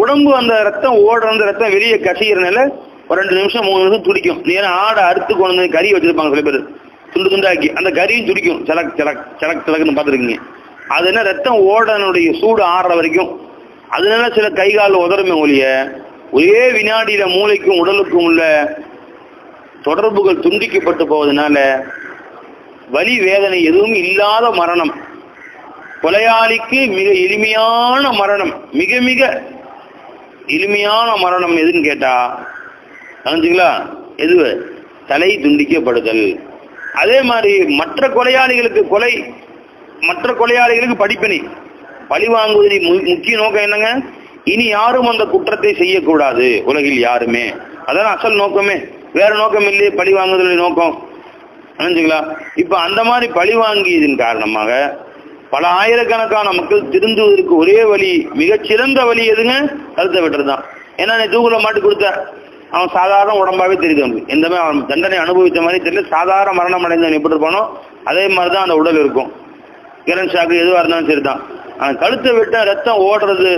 உடம்பு அந்த ரத்தம் ஓடுற அந்த ரத்தம் வெளியே கசிகிறனால ஒரு 2 நிமிஷம் 3 நிமிஷம் துடிக்கும். நேரம் ஆடை அறுத்து கொண்டு கறி வச்சிருப்பாங்க சில பேர், துண்டு துண்டாக்கி அந்த கறியும் துடிக்கும். சலக் சலக் சலக் சலக்குன்னு பார்த்துருக்கீங்க. அது என்ன, ரத்தம் ஓடனுடைய சூடு ஆடுற வரைக்கும். அதனால சில கை கால் உதறுமே ஒழிய ஒரே வினாடியில மூளைக்கும் உடலுக்கும் உள்ள தொடர்புகள் துண்டிக்கப்பட்டு போவதனால வலி வேதனை எதுவும் இல்லாத மரணம். கொலையாளிக்கு மிக எளிமையான மரணம், மிக மிக எளிமையான மரணம் எதுன்னு கேட்டா தெரிஞ்சுங்களா, எது, தலை துண்டிக்கப்படுதல். அதே மாதிரி மற்ற கொலையாளிகளுக்கு படிப்பினை, பழி வாங்குவதில் முக்கிய நோக்கம் என்னங்க, இனி யாரும் அந்த குற்றத்தை செய்யக்கூடாது உலகில் யாருமே. அதான் அசல் நோக்கமே, வேற நோக்கம் இல்லையே பழி வாங்குவதில் நோக்கம். தெரிஞ்சுங்களா. இப்ப அந்த மாதிரி பழி வாங்கியதன் காரணமாக பல ஆயிரக்கணக்கான மக்கள் திருந்துவதற்கு ஒரே வழி, மிகச்சிறந்த வழி எதுங்க, கழுத்தை வெட்டுறதுதான். ஏன்னா நீ தூக்குல மாட்டி கொடுத்த அவன் சாதாரண உடம்பாவே தெரியுது, அவனுக்கு எந்தமே அவன் தண்டனை அனுபவித்த மாதிரி தெரியல. சாதாரண மரணம் அடைந்தவன் எப்படி இருப்பானோ அதே மாதிரிதான் அந்த உடல் இருக்கும். கிரண் ஷாக்கு எதுவாக இருந்தாலும் சரிதான். அவன் கழுத்தை விட்ட ரத்தம் ஓடுறது,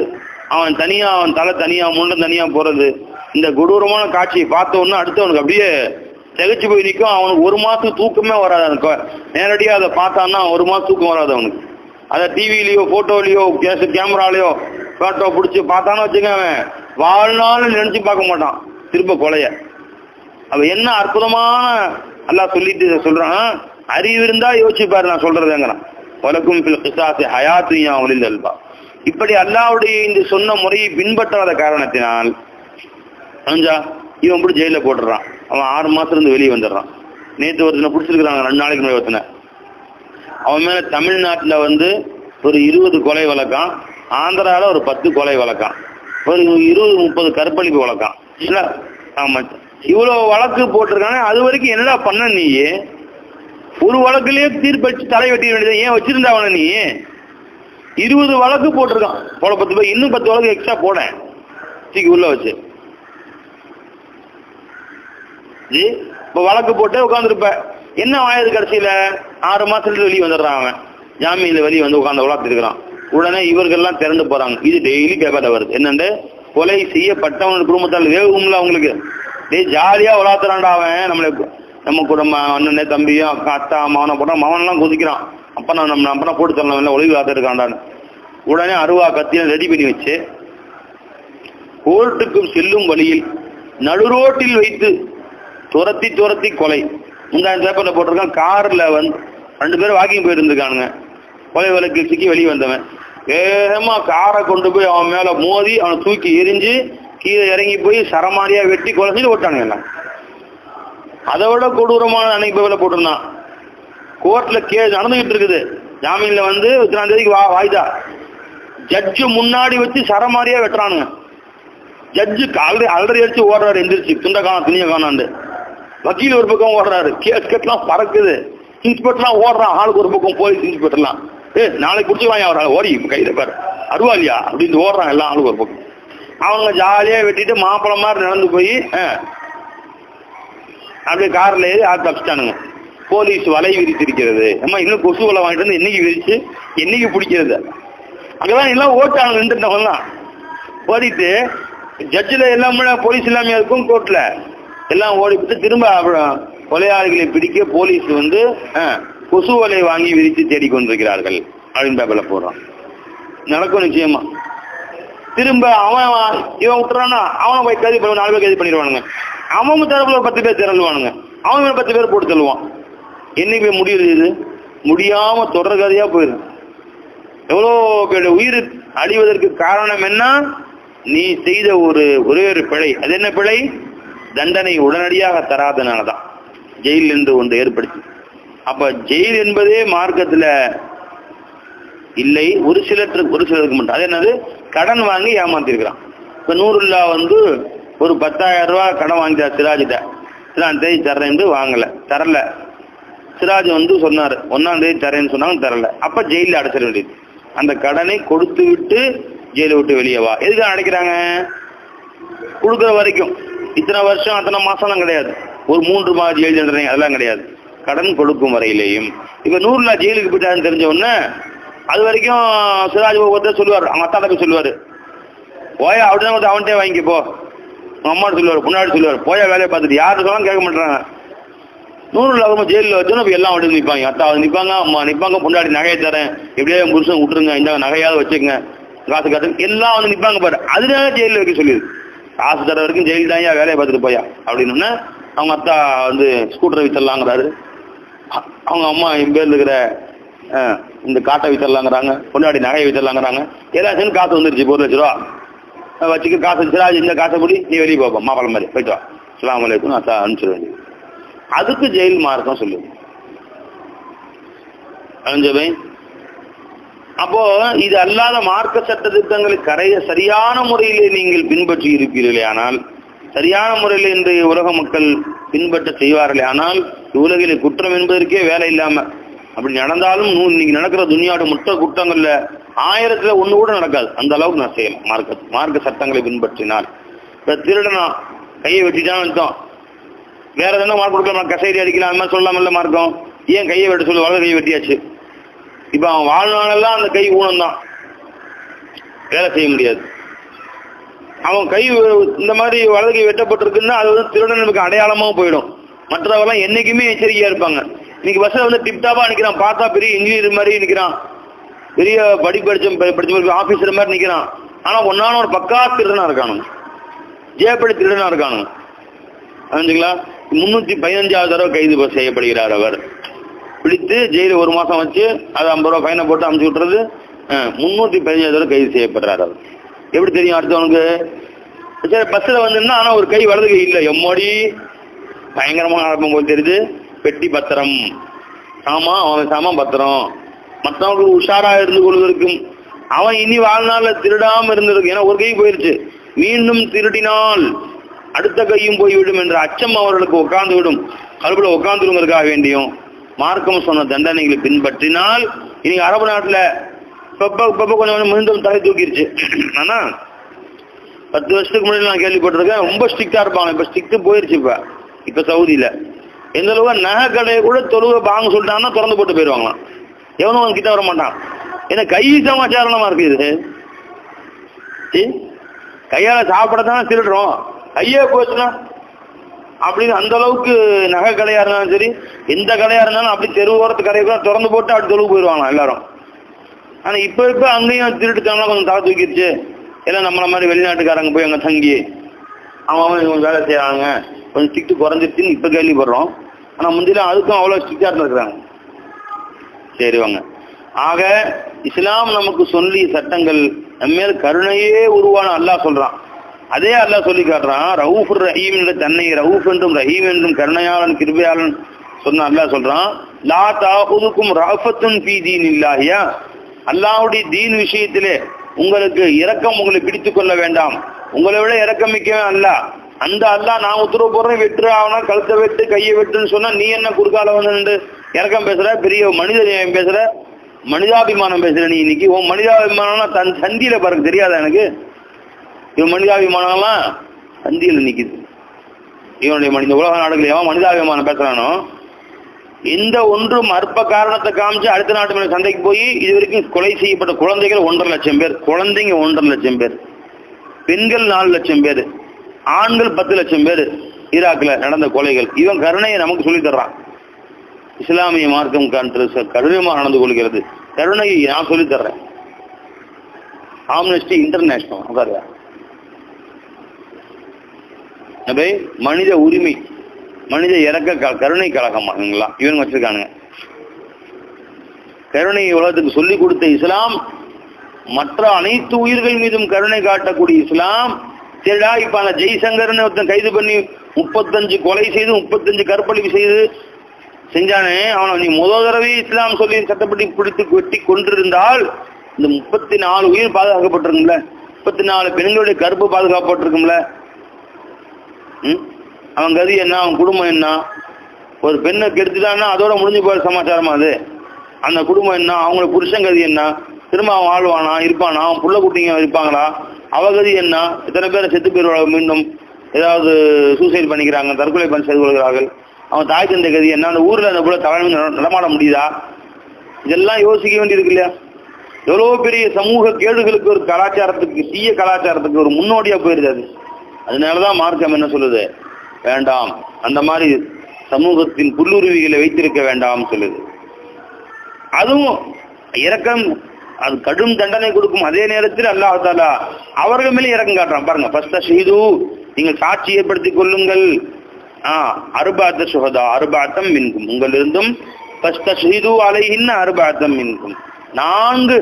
அவன் தனியா, அவன் தலை தனியா, முண்டம் தனியா போறது, இந்த கொடூரமான காட்சியை பார்த்த உடனே அடுத்தவனுக்கு அப்படியே திகச்சு போய் நிற்கும். அவனுக்கு 1 மாசத்துக்கு தூக்கமே வராது. அவனுக்கு நேரடியாக அதை பார்த்தான்னா 1 மாசம் தூக்கம் வராது அவனுக்கு. அதை டிவிலையோ போட்டோலையோ கேமராலையோ போட்டோ பிடிச்சி பார்த்தானோ வச்சுக்க, அவன் வாழ்நாள் நினைச்சு பார்க்க மாட்டான் திரும்ப கொலைய. அவ என்ன அற்புதமான அல்லாஹ் சொல்லிட்டு சொல்றான், அறிவு இருந்தா யோசிப்பாரு நான் சொல்றதுங்கிறான். வலக்கும் ஃபில் கிஸாஸி ஹயாத்தியா உலில் அல்பா. இப்படி அல்லாஹ்வுடைய இந்த சொன்ன முறையை பின்பற்றாத காரணத்தினால் அஞ்சா இவன் இப்படி ஜெயில போட்டுறான். அவன் 6 மாசத்துல இருந்து வெளியே வந்துடுறான். நேற்று ஒருத்தனை பிடிச்சிருக்கிறாங்க, 2 நாளைக்கு முன்னாடி ஒருத்தனை. அவன் மேல தமிழ்நாட்டில் ஒரு 20 கொலை வழக்கம், ஆந்திராவில் ஒரு 10 கொலை வழக்கம், ஒரு 20-30 கற்பழிப்பு வழக்கம். இல்ல ஆமா, இவ்வளவு வழக்கு போட்டிருக்காங்க. அது வரைக்கும் என்னடா பண்ண நீ? ஒரு வழக்குலயே தீர்ப்பளிச்சு தலை வெட்டிட வேண்டியது, ஏன் வச்சிருந்தா அவனை நீ? 20 வழக்கு போட்டிருக்கான். போல 10 பேர், இன்னும் 10 வழக்கு எக்ஸ்ட்ரா போட தூக்கி உள்ள வச்சு இப்ப வழக்கு போட்டு உட்காந்துருப்ப. என்ன ஆயுது? கடைசியில 6 மாசத்துல வெளியே வந்துடுறான். அவன் ஜாமீன்ல வெளியே வந்து உட்காந்து உலாத்திருக்கிறான். உடனே இவர்கள்லாம் திறந்து போறாங்க. இது டெய்லி பேப்பர்ல வருது. என்னண்டு, கொலை செய்யப்பட்டவன் குடும்பத்தால் வேகும்ல அவங்களுக்கு. ஜாலியா உலாத்துறான்டா அவன். நம்ம குடும்ப அண்ணனே தம்பியும் அக்கா அத்தா மவனை போட்டா மவன்லாம் குதிக்கிறான். அப்ப நம்ம போட்டு தரலாம் ஒளிவு காத்திருக்காண்டான்னு. உடனே அருவா கத்தியை ரெடி பண்ணி வச்சு கோர்ட்டுக்கும் செல்லும் வழியில் நடுரோட்டில் வைத்து துரத்தி கொலை. இந்த பேப்பர்ல போட்டிருக்கான். கார்ல 2 பேரும் வாக்கிங் போயிட்டு இருந்திருக்கானுங்க. கொலை வழக்கு சிக்கி வெளியே வந்தவன் வேகமா காரை கொண்டு போய் அவன் மேல மோதி அவனை தூக்கி எரிஞ்சு கீழே இறங்கி போய் சரமாரியா வெட்டி கொலை செஞ்சு ஓட்டானுங்க எல்லாம். அதை விட கொடூரமான அணைப்புகளை போட்டிருந்தான். கோர்ட்ல கேஸ் நடந்துகிட்டு இருக்குது. ஜாமீன்ல 20ஆம் தேதிக்கு வாய்தா. ஜட்ஜு முன்னாடி வச்சு சரமாரியா வெட்டுறானுங்க. ஜட்ஜு அலறி அடிச்சு ஓடுறாரு, எந்திரிச்சு துண்டை காணா துணியை காணாண்டு. வக்கீல் ஒரு பக்கம் ஓடுறாரு, கேஸ் கட்டலாம் பறக்குது. இன்ஸ்பெக்டர்லாம் ஓடுறான், ஆளுக்கு ஒரு பக்கம். போலீஸ் இன்ஸ்பெக்டர்லாம் நாளைக்கு பிடிச்சிவாங்க அவரால் ஓடி கையில பேர் அருவாலியா அப்படின்னு ஓடுறான் எல்லாம் ஆளுக்கு ஒரு பக்கம். அவங்க ஜாலியா வெட்டிட்டு மாப்பிள மாதிரி நடந்து போய் அப்படியே கார்ல ஏறி தப்பிச்சிட்டானுங்க. போலீஸ் வலை விரித்திருக்கிறது. அம்மா இன்னும் கொசு வலை வாங்கிட்டு வந்து என்னைக்கு விரிச்சு என்னைக்கு பிடிக்கிறது? அங்கதான் எல்லாம் ஓட்டாங்க நின்றுட்டவங்க தான் ஓடிட்டு. ஜட்ஜில் எல்லாமே போலீஸ் எல்லாமே இருக்கும். கோர்ட்ல எல்லாம் ஓடிவிட்டு திரும்ப கொலையாளிகளை பிடிக்க போலீஸ் கொசு வலை வாங்கி விரித்து தேடிக்கொண்டிருக்கிறார்கள் அப்படின்னு பேப்பர்ல போடுறான். நடக்கும் நிச்சயமா. திரும்ப அவன் இவன் விட்டுறானா அவனை போய் கைது பண்ணி 4 பேர் கைது பண்ணிடுவானுங்க. அவன் தரப்புல 10 பேர் திறந்துவானுங்க. அவன் 10 பேர் போட்டு தள்ளுவான். என்னைக்கு போய் முடியுது? இது முடியாம தொடர் கதையா போயிடும். எவ்வளோ பேர் உயிர் அழிவதற்கு காரணம் என்ன? நீ செய்த ஒரே ஒரு பிழை. அது என்ன பிழை? தண்டனை உடனடியாக தராதனாலதான் ஜெயில் என்று ஒன்று ஏற்படுத்தி. அப்ப ஜெயில் என்பதே மார்க்கத்துல இல்லை, ஒரு சிலருக்கு மட்டும். அது என்னது? கடன் வாங்கி ஏமாத்திருக்கிறான். இப்ப நூறுல்லா ஒரு 10,000 ரூபாய் கடன் வாங்கிட்டார் சிராஜிட்ட. 1ஆம் தேதி தர்றேன் தரல. சிராஜ் சொன்னாரு 1ஆம் தேதி தரேன்னு சொன்னாங்க, தரல. அப்ப ஜெயில அடைச்சிட வேண்டியது. அந்த கடனை கொடுத்து விட்டு ஜெயிலை விட்டு வெளியே வா. எதுக்காக அடைக்கிறாங்க? கொடுக்குற வரைக்கும். இத்தனை வருஷம் அத்தனை மாசம்லாம் கிடையாது. ஒரு 3 மாதம் ஜெயில் தண்டனை அதெல்லாம் கிடையாது. கடன் கொடுக்கும் வரையிலேயும். இப்ப நூறுல்லா ஜெயிலுக்கு போயிட்டாருன்னு தெரிஞ்ச உடனே அது வரைக்கும் சிராஜ் ஒருத்தர் சொல்லுவார், அவங்க அத்தாட்ட போய் சொல்லுவாரு, போயா அப்படிதான் அவன்கிட்டே வாங்கிக்க போ. அம்மாட்டு சொல்லுவார், முன்னாடி சொல்லுவார், போயா வேலையை பார்த்துட்டு யாரு சொன்னாலும் கேட்க மாட்டாங்க. நூறுல ஜெயிலில் வச்சோன்னா இப்போ எல்லாம் வந்து நிற்பாங்க. அத்தா நிற்பாங்க, அம்மா நிற்பாங்க, முன்னாடி நகையை தரேன், எப்படியே புருஷன் விட்டுருங்க, இந்த நகையாவது வச்சுக்கங்க, காசு எல்லாம் நிற்பாங்க பாரு. அதனால ஜெயிலில் வைக்க சொல்லிடு. காசு தர வரைக்கும் ஜெயில் தான் வேலையை பார்த்துட்டு போயா அப்படின்னு. அவங்க அத்தா ஸ்கூட்டரை வித்தரலாங்கிறாரு. அவங்க அம்மா என் பேர்ல இருக்கிற இந்த காட்டை வித்தரலாங்கிறாங்க, முன்னாடி நகையை வித்தரலாங்கிறாங்க. எல்லாம் சேர்ந்து காசு வந்துருச்சு 1 லட்ச ரூபா வச்சுக்க. காசு சிராஜ் இந்த காசை படி நீ வெளியே போப்போம், மாப்பிள மாதிரி போயிட்டு வா, அஸ்ஸலாமு அலைக்கும் அத்தா அனுப்பிச்சிட வேண்டியது. அதுக்கு ஜெயில் மார்க்கம் சொல்லுது. அஞ்சவை. அப்போ இது அல்லாத மார்க்க சட்ட திட்டங்களை சரியான முறையிலே நீங்கள் பின்பற்றி இருப்பீர்களே ஆனால், சரியான முறையில் இன்றைய உலக மக்கள் பின்பற்ற செய்வார்களே ஆனால், உலகிலே குற்றம் என்பதற்கே வேலை இல்லாம அப்படி நடந்தாலும் இன்னைக்கு நடக்கிற துனியாவோட மொத்த குற்றங்கள்ல 1000ல் 1 கூட நடக்காது. அந்த அளவுக்கு நான் செய்யலாம் மார்க்க சட்டங்களை பின்பற்றினால். இப்ப திருடனா கையை வெட்டிட்டான்னு அர்த்தம். வேற எதனா மார்க் கொடுக்கலாம், கசைரி அடிக்கலாம், அந்த மாதிரி சொல்லாமல்ல மார்க்கம். ஏன் கையை வெட்ட சொல்லு? வலது கையை வெட்டியாச்சு. இப்ப அவன் வாழ்நாளெல்லாம் அந்த கை ஊனம் தான், வேலை செய்ய முடியாது. அவன் கை இந்த மாதிரி வலது கை வெட்டப்பட்டிருக்குன்னா அது திருடனுக்கு அடையாளமாக போயிடும். மற்றவெல்லாம் என்னைக்குமே எச்சரிக்கையா இருப்பாங்க. இன்னைக்கு பஸ்ல டிப்டாப்பா நிக்கிறான், பார்த்தா பெரிய இன்ஜினியர் மாதிரி நிக்கிறான், பெரிய படிச்ச ஆபீசர் மாதிரி நிக்கிறான். ஆனா ஒன்னான ஒரு பக்கா திருடனா இருக்கானுங்க, ஜேபடி திருடனா இருக்கானுங்க. புரிஞ்சுங்களா? 315வது தடவை கைது செய்யப்படுகிறார். அவர் பிடித்து ஜெயில 1 மாசம் வச்சு அது 50 ரூபா ஃபைனை போட்டு அமுச்சு விட்டுறது. 315வது தடவை கைது செய்யப்படுறாரு. அவர் எப்படி தெரியும் அடுத்தவனுக்கு? சரி பஸ்ல வந்துன்னா ஆனா ஒரு கை வலது கை இல்லை, எம்மோடி பயங்கரமாக நடக்கும் போது தெரியுது. பெட்டி பத்திரம், அவன் சாமான் பத்திரம், மற்றவங்களுக்கு உஷாரா இருந்து கொள்வதற்கும். அவன் இனி வாழ்நாள்ல திருடாம இருந்திருக்கு. ஏன்னா ஒரு கை போயிருச்சு, மீண்டும் திருடினால் அடுத்த கையும் போய்விடும் என்ற அச்சம் அவர்களுக்கு உட்கார்ந்து விடும். கல்வில உட்கார்ந்துருங்கிறதுக்காக வேண்டியும் மார்க்கம் சொன்ன தண்டனைகளை பின்பற்றினால், இனி அரபு நாட்டுல கொஞ்சம் மீண்டும் தலை தூக்கிருச்சு. ஆனா 10 வருஷத்துக்கு முன்னாடி நான் கேள்விப்பட்டிருக்கேன், ரொம்ப ஸ்ட்ரிக்டா இருப்பாங்க. இப்ப ஸ்ட்ரிக்ட் போயிருச்சு. இப்ப சவுதியில எந்த அளவுக்கு நகை கடையை கூட தொழுவ பாங்க சொல்லிட்டாங்கன்னா திறந்து போட்டு போயிடுவாங்களாம். எவனும் கிட்ட வர மாட்டான். ஏன்னா கை சமாச்சாரமா இருக்கு. இது கையால சாப்பிடத்தானே திருடுறோம், கையே போச்சுன்னா அப்படின்னு அந்த அளவுக்கு நகை கடையா இருந்தாலும் சரி, எந்த கடையா இருந்தாலும் அப்படி தெருவோரத்து கடையை கூட திறந்து போட்டு அப்படி தொழுவு போயிடுவாங்களாம் எல்லாரும். ஆனா இப்ப அங்கேயும் திருட்டுத்தானா கொஞ்சம் தலை தூக்கிடுச்சு. எல்லாம் நம்மள மாதிரி வெளிநாட்டுக்காரங்க போய் அங்க தங்கி அவன் வேலை செய்யறாங்க, கொஞ்சம் ஸ்ட்ரிக்ட் குறைஞ்சிருச்சுன்னு இப்ப கேள்விப்படுறோம். ஆனா முந்திலாம் அதுக்கும் அவ்வளவு ஸ்ட்ரிக்டா இருக்கிறாங்க. சரி வாங்க. ஆக இஸ்லாம் நமக்கு சொல்லி சட்டங்கள் நம்மேல் கருணையே உருவான அல்லாஹ் சொல்றான். அதே அல்லாஹ் சொல்லி காட்டுறான். ரவுஃபுர் ரஹீம் என்ற தன்னை ரவுஃப் என்றும் ரஹீம் என்றும் கருணையாளன் கிருபையாளன் சொன்ன அல்லாஹ் சொல்றான். லா தாஹுதுக்கும் ரஃபத்துன் ஃபீ தீனில்லாஹியா, அல்லாஹ்வுடைய தீன் விஷயத்திலே உங்களுக்கு இரக்கம் உங்களை பிடித்துக் கொள்ள வேண்டாம். உங்களை விட இரக்கம் மிக்கவே அல்லாஹ். அந்த அல்லாஹ் நான் உத்தரவு போடுறேன், வெற்று ஆவனா கழுத்தை வெட்டு கையை வெட்டுன்னு சொன்னா நீ என்ன குறுக்கால வந்து இறக்கம் பேசுற, பெரிய மனித நியாயம் பேசுற, மனிதாபிமானம் பேசுற. நீ இன்னைக்கு உன் மனிதாபிமானம்னா தன் சந்தியில பாருங்க, தெரியாதா எனக்கு? இவன் மனிதாபிமானம்லாம் சந்தியில நிக்குது. இவனுடைய மனித உலக நாடுகள் எவன் மனிதாபிமானம் பேசுறானோ, எந்த ஒன்றும் அற்ப காரணத்தை காமிச்சு அடுத்த நாட்டு மேல சந்தைக்கு போய் இது வரைக்கும் கொலை செய்யப்பட்ட குழந்தைகள் 1.5 லட்சம் பேர், குழந்தைங்க 1.5 லட்சம் பேர், பெண்கள் 4 லட்சம் பேர், ஆண்கள் 10 லட்சம் பேர். ஈராக்ல நடந்த கொலைகள். இவன் கருணையை நமக்கு சொல்லி தர்றான். இஸ்லாமிய மார்க்கம் கருணையாக நடந்து கொள்கிறது. கருணை நான் சொல்லித் தர்றேன். ஆம்னஸ்டி இன்டர்நேஷனல் உட்காருங்க. மனித உரிமை, மனித இறக்க கருணை கழகமாங்களா இவங்க வச்சிருக்கானுங்க. கருணை உலகத்துக்கு சொல்லிக் கொடுத்த இஸ்லாம், மற்ற அனைத்து உயிர்கள் மீதும் கருணை காட்டக்கூடிய இஸ்லாம். சரிடா, இப்ப அந்த ஜெய்சங்கர்னு ஒருத்தன் கைது பண்ணி 35 கொலை செய்து 35 கற்பழிப்பு செஞ்சானே, அவனை நீ முதல் தடவை இஸ்லாம் சொல்லி சட்டப்படி பிடித்து வெட்டி கொண்டிருந்தால் இந்த 34 உயிர் பாதுகாக்கப்பட்டிருக்கும்ல, 34 பெண்களுடைய கருப்பு பாதுகாக்கப்பட்டிருக்கும்ல. அவன் கதி என்ன, அவன் குடும்பம் என்ன? ஒரு பெண்ணை கெடுத்துட்டான்னா அதோட முடிஞ்சு போகிற சமாச்சாரமா அது? அந்த குடும்பம் என்ன, அவங்களோட புருஷன் கதி என்ன, திரும்ப அவன் வாழ்வானா இருப்பானா, அவன் புள்ள குட்டிங்க இருப்பாங்களா, அவ கதி என்ன, எத்தனை பேரை செத்து போயிடுவாங்க, மீண்டும் ஏதாவது சூசைட் பண்ணிக்கிறாங்க, தற்கொலை பண்ணி செய்து கொள்கிறார்கள், அவன் தாய் தந்தை கதி என்ன, அந்த ஊரில் அந்த போல தலைமை நடமாட முடியுதா? இதெல்லாம் யோசிக்க வேண்டியிருக்கு இல்லையா? எவ்வளோ பெரிய சமூக கேடுகளுக்கு, ஒரு கலாச்சாரத்துக்கு, தீய கலாச்சாரத்துக்கு ஒரு முன்னோடியா போயிருது அது. அதனாலதான் மார்க்கம் என்ன சொல்லுது, வேண்டாம் அந்த மாதிரி சமூகத்தின் புல்லுருவிகளை வைத்திருக்க வேண்டாம் சொல்லுது. அதுவும் இரக்கம், அது கடும் தண்டனை கொடுக்கும். அதே நேரத்தில் அல்லாஹ் தஆலா அவர்கள் மேலே இரக்கம் காட்டுறான் பாருங்க. ஃபஸ்தஷஹீது, நீங்கள் சாட்சி ஏற்படுத்திக் கொள்ளுங்கள். அர்பஅத்த ஷுஹதா, அர்பஅத்தம் மின்கும், உங்களிருந்தும். ஃபஸ்தஷஹீது அலைஹின்ன அர்பஅத்தம் மின்கும், 4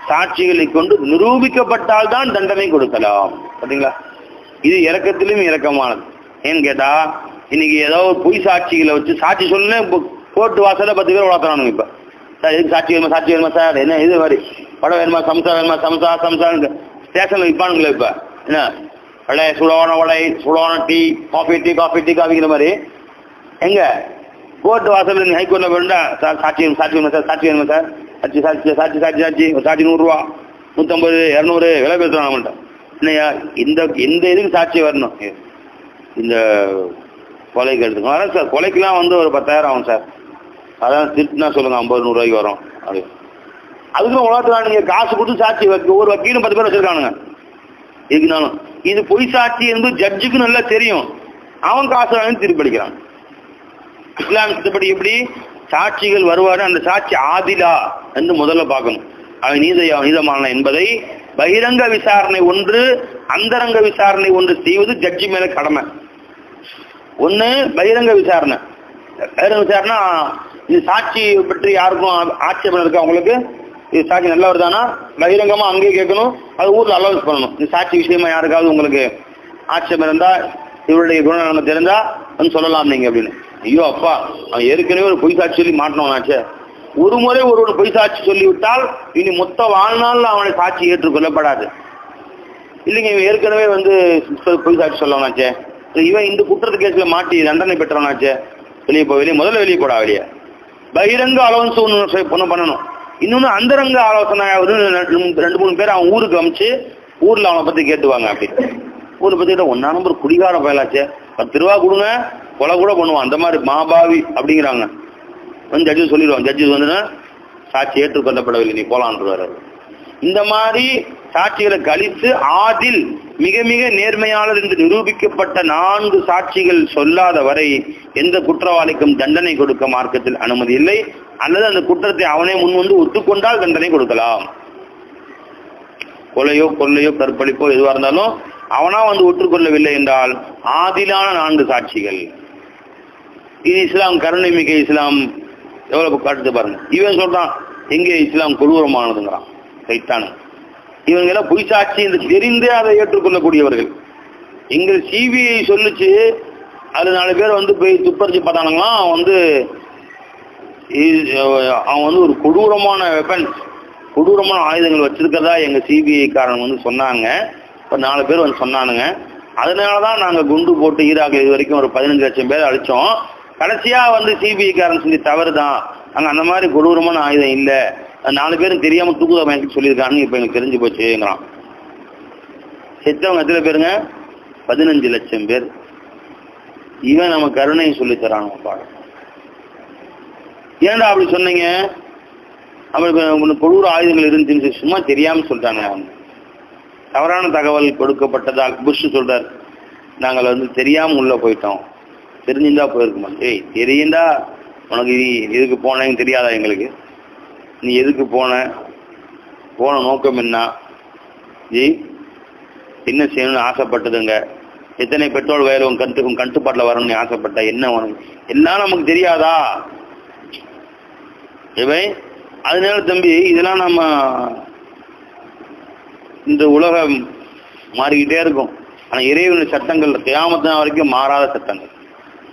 சாட்சிகளை கொண்டு நிரூபிக்கப்பட்டால் தான் தண்டனை கொடுக்கலாம். பார்த்தீங்களா, இது இரக்கத்திலும் இரக்கமானது. ஏன்னு கேட்டா, இன்னைக்கு ஏதோ ஒரு பொய் சாட்சிகளை வச்சு சாட்சி சொல்லுன்னு கோர்ட்டு வாசல 10 பேர் வளர்த்துறானுங்க. இப்ப சார் எதுக்கு சாட்சி வேணுமா, சாட்சி வேணுமா சார், என்ன இது மாதிரி படம் வேணுமா, சம்சா வேணுமா, சம்சா ஸ்டேஷன்ல விற்பானுங்களே. இப்ப என்ன வடை, சுடவான வடை, சுடவான டீ, காஃபிங்கிற மாதிரி எங்க கோர்ட்டு வாசல் ஹைகோர்ட்ல வேண்டா சார், சாட்சி வேணுமா சார், சாட்சி வேணுமா சார், சாட்சி சாட்சி சாட்சி சாட்சி சாட்சி ஒரு சாட்சி 100 ரூபா, 150, 200 விலை பேசுறாங்க நம்மள்ட்ட. இல்லையா, எந்த இதுக்கு சாட்சி வரணும்? இந்த கொலைக்கு எடுத்துக்கணும். அதான் சார், கொலைக்கெல்லாம் ஒரு 10,000 ஆகும் சார், அதான் திருட்டுனா சொல்லுங்க 50-100 ரூபாய்க்கு வரும். அப்படி அதுக்கு உலகத்துல நீங்க காசு கொடுத்து சாட்சி ஒரு வக்கீலும் 10 பேர் வச்சிருக்கானுங்க. எதுக்குனாலும் இது பொய் சாட்சி என்பது ஜட்ஜுக்கு நல்லா தெரியும், அவன் காசு வாங்கி திருப்பி அடிக்கிறான். இஸ்லாமியப்படி எப்படி சாட்சிகள் வருவாரு, அந்த சாட்சி ஆதிலா என்று முதல்ல பார்க்கணும். அவன் நீதமான என்பதை பகிரங்க விசாரணை ஒன்று, அந்தரங்க விசாரணை ஒன்று செய்வது ஜட்ஜி மேல கடமை. ஒண்ணு பகிரங்க விசாரணை. பகிரங்க விசாரணை, இது சாட்சி பற்றி யாருக்கும் ஆட்சேபம் இருக்கா உங்களுக்கு, இது சாட்சி நல்லா வருதானா பகிரங்கமா அங்கேயே கேட்கணும், அது ஊர்ல அலோன்ஸ் பண்ணணும். இந்த சாட்சி விஷயமா யாருக்காவது உங்களுக்கு ஆட்சேபம் இருந்தா, இவருடைய குணநலன் தெரிந்தா வந்து சொல்லலாம் நீங்க அப்படின்னு. ஐயோ அப்பா, அவன் ஏற்கனவே ஒரு பொய் சாட்சி சொல்லி மாட்டணும்னாச்சே, ஒரு முறை ஒரு பொய் சாட்சி சொல்லிவிட்டால் இனி மொத்த வாழ்நாள் அவனை சாட்சி ஏற்றுக்கொள்ளப்படாது. இல்லைங்க, இவன் ஏற்கனவே பொய் சாட்சி சொல்லவனாச்சே, இவன் இந்த குற்றத்து கேஸ்ல மாட்டி தண்டனை பெற்றவனாச்சே, முதல்ல வெளியே போடா, வெளியே. பகிரங்க ஆலோசனை ஒன்று பண்ணணும். இன்னொன்னு அந்தரங்க ஆலோசனை, 2-3 பேர் அவன் ஊருக்கு அமைச்சு ஊர்ல அவனை பத்தி கேட்டுவாங்க. அப்படி ஊரை பத்தி கிட்ட 1 நம்பர் குடிகார பயலாச்சே, 10 ரூபா கொடுங்க, கொலை கூட பண்ணுவான், அந்த மாதிரி மாபாவி அப்படிங்கிறாங்க. ஜட்ஜு சொல்லிடுவான், ஜட்ஜு சாட்சி ஏற்றுக்கொள்ளப்படவில்லை, நீ போலான்றாரு. இந்த மாதிரி சாட்சிகளை கழித்து ஆதில் மிக மிக நேர்மையாளர் என்று நிரூபிக்கப்பட்ட 4 சாட்சிகள் சொல்லாத வரை எந்த குற்றவாளிக்கும் தண்டனை கொடுக்க மார்க்கத்தில் அனுமதி இல்லை. அல்லது அந்த குற்றத்தை அவனே முன் ஒத்துக்கொண்டால் தண்டனை கொடுக்கலாம். கொலையோ கொள்ளையோ கற்பழிப்போ எதுவாக இருந்தாலும் அவனா ஒற்றுக்கொள்ளவில்லை என்றால் ஆதிலான 4 சாட்சிகள். இது இஸ்லாம் கருணை மிக இஸ்லாம் எவ்வளவு காட்டுது பாருங்க. இவன் சொல்றான் எங்கே இஸ்லாம் கொடூரமானதுங்கிறான், ரைட்டானு. இவங்க எல்லாம் பொய் சாட்சி என்று தெரிந்தே அதை ஏற்றுக்கொள்ளக்கூடியவர்கள். எங்கள் சிபிஐ சொல்லுச்சு, அது 4 பேர் போய் துப்பறிச்சு பார்த்தானுங்களாம், அவன் ஒரு கொடூரமான வெப்பன், கொடூரமான ஆயுதங்கள் வச்சிருக்கிறதா எங்க சிபிஐ காரன் சொன்னாங்க. இப்போ 4 பேர் சொன்னானுங்க. அதனாலதான் நாங்க குண்டு போட்டு ஈராக்ல இது வரைக்கும் ஒரு 15 லட்சம் பேர் அழிச்சோம். கடைசியா சிபிஐ காரன் செஞ்ச தவறு தான், அங்க அந்த மாதிரி கொடூரமான ஆயுதம் இல்ல, 4 பேரும் தெரியாம தூக்குதல் சொல்லியிருக்காங்க, இப்ப எனக்கு தெரிஞ்சு போச்சுங்கிறான். செத்தவங்க எத்தனை பேருங்க? 15 லட்சம் பேர். இவன் நம்ம கருணை சொல்லி தராங்க பாடம். ஏன்டா அப்படி சொன்னீங்க? அவனுக்கு கொடூர ஆயுதங்கள் இருந்துச்சுன்னு சும்மா தெரியாம சொல்லிட்டாங்க. தவறான தகவல் கொடுக்கப்பட்டதால் புஷ் சொல்றார், நாங்கள் தெரியாம உள்ள போயிட்டோம், தெரிஞ்சிருந்தா போயிருக்க மாட்டோம். தெரியுண்டா உனக்கு எதுக்கு போனேன்னு தெரியாதா எங்களுக்கு? நீ எதுக்கு போன நோக்கம் என்ன? என்ன செய்யணும்னு ஆசைப்பட்டதுங்க? எத்தனை பெட்ரோல் வயல் உன் கட்டுப்பாட்டில் வரணும்னு ஆசைப்பட்ட? என்ன உனக்கு எல்லாம் நமக்கு தெரியாதா? அதனால தம்பி, இதெல்லாம் நம்ம இந்த உலகம் மாறிக்கிட்டே இருக்கும். ஆனால் இறைவனுடைய சட்டங்கள் கியாமத் நாள் வரைக்கும் மாறாத சட்டங்கள்.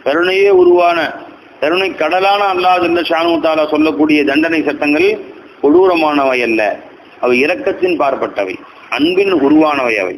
கருணையே உருவான கருணை கடலான அல்லாஹ் ஜல்ல ஷானு தஆலா சொல்லக்கூடிய தண்டனை சட்டங்கள் கொடூரமானவை அல்ல, அவை இரக்கத்தின் பார்ப்பட்டவை, அன்பின் உருவானவை அவை.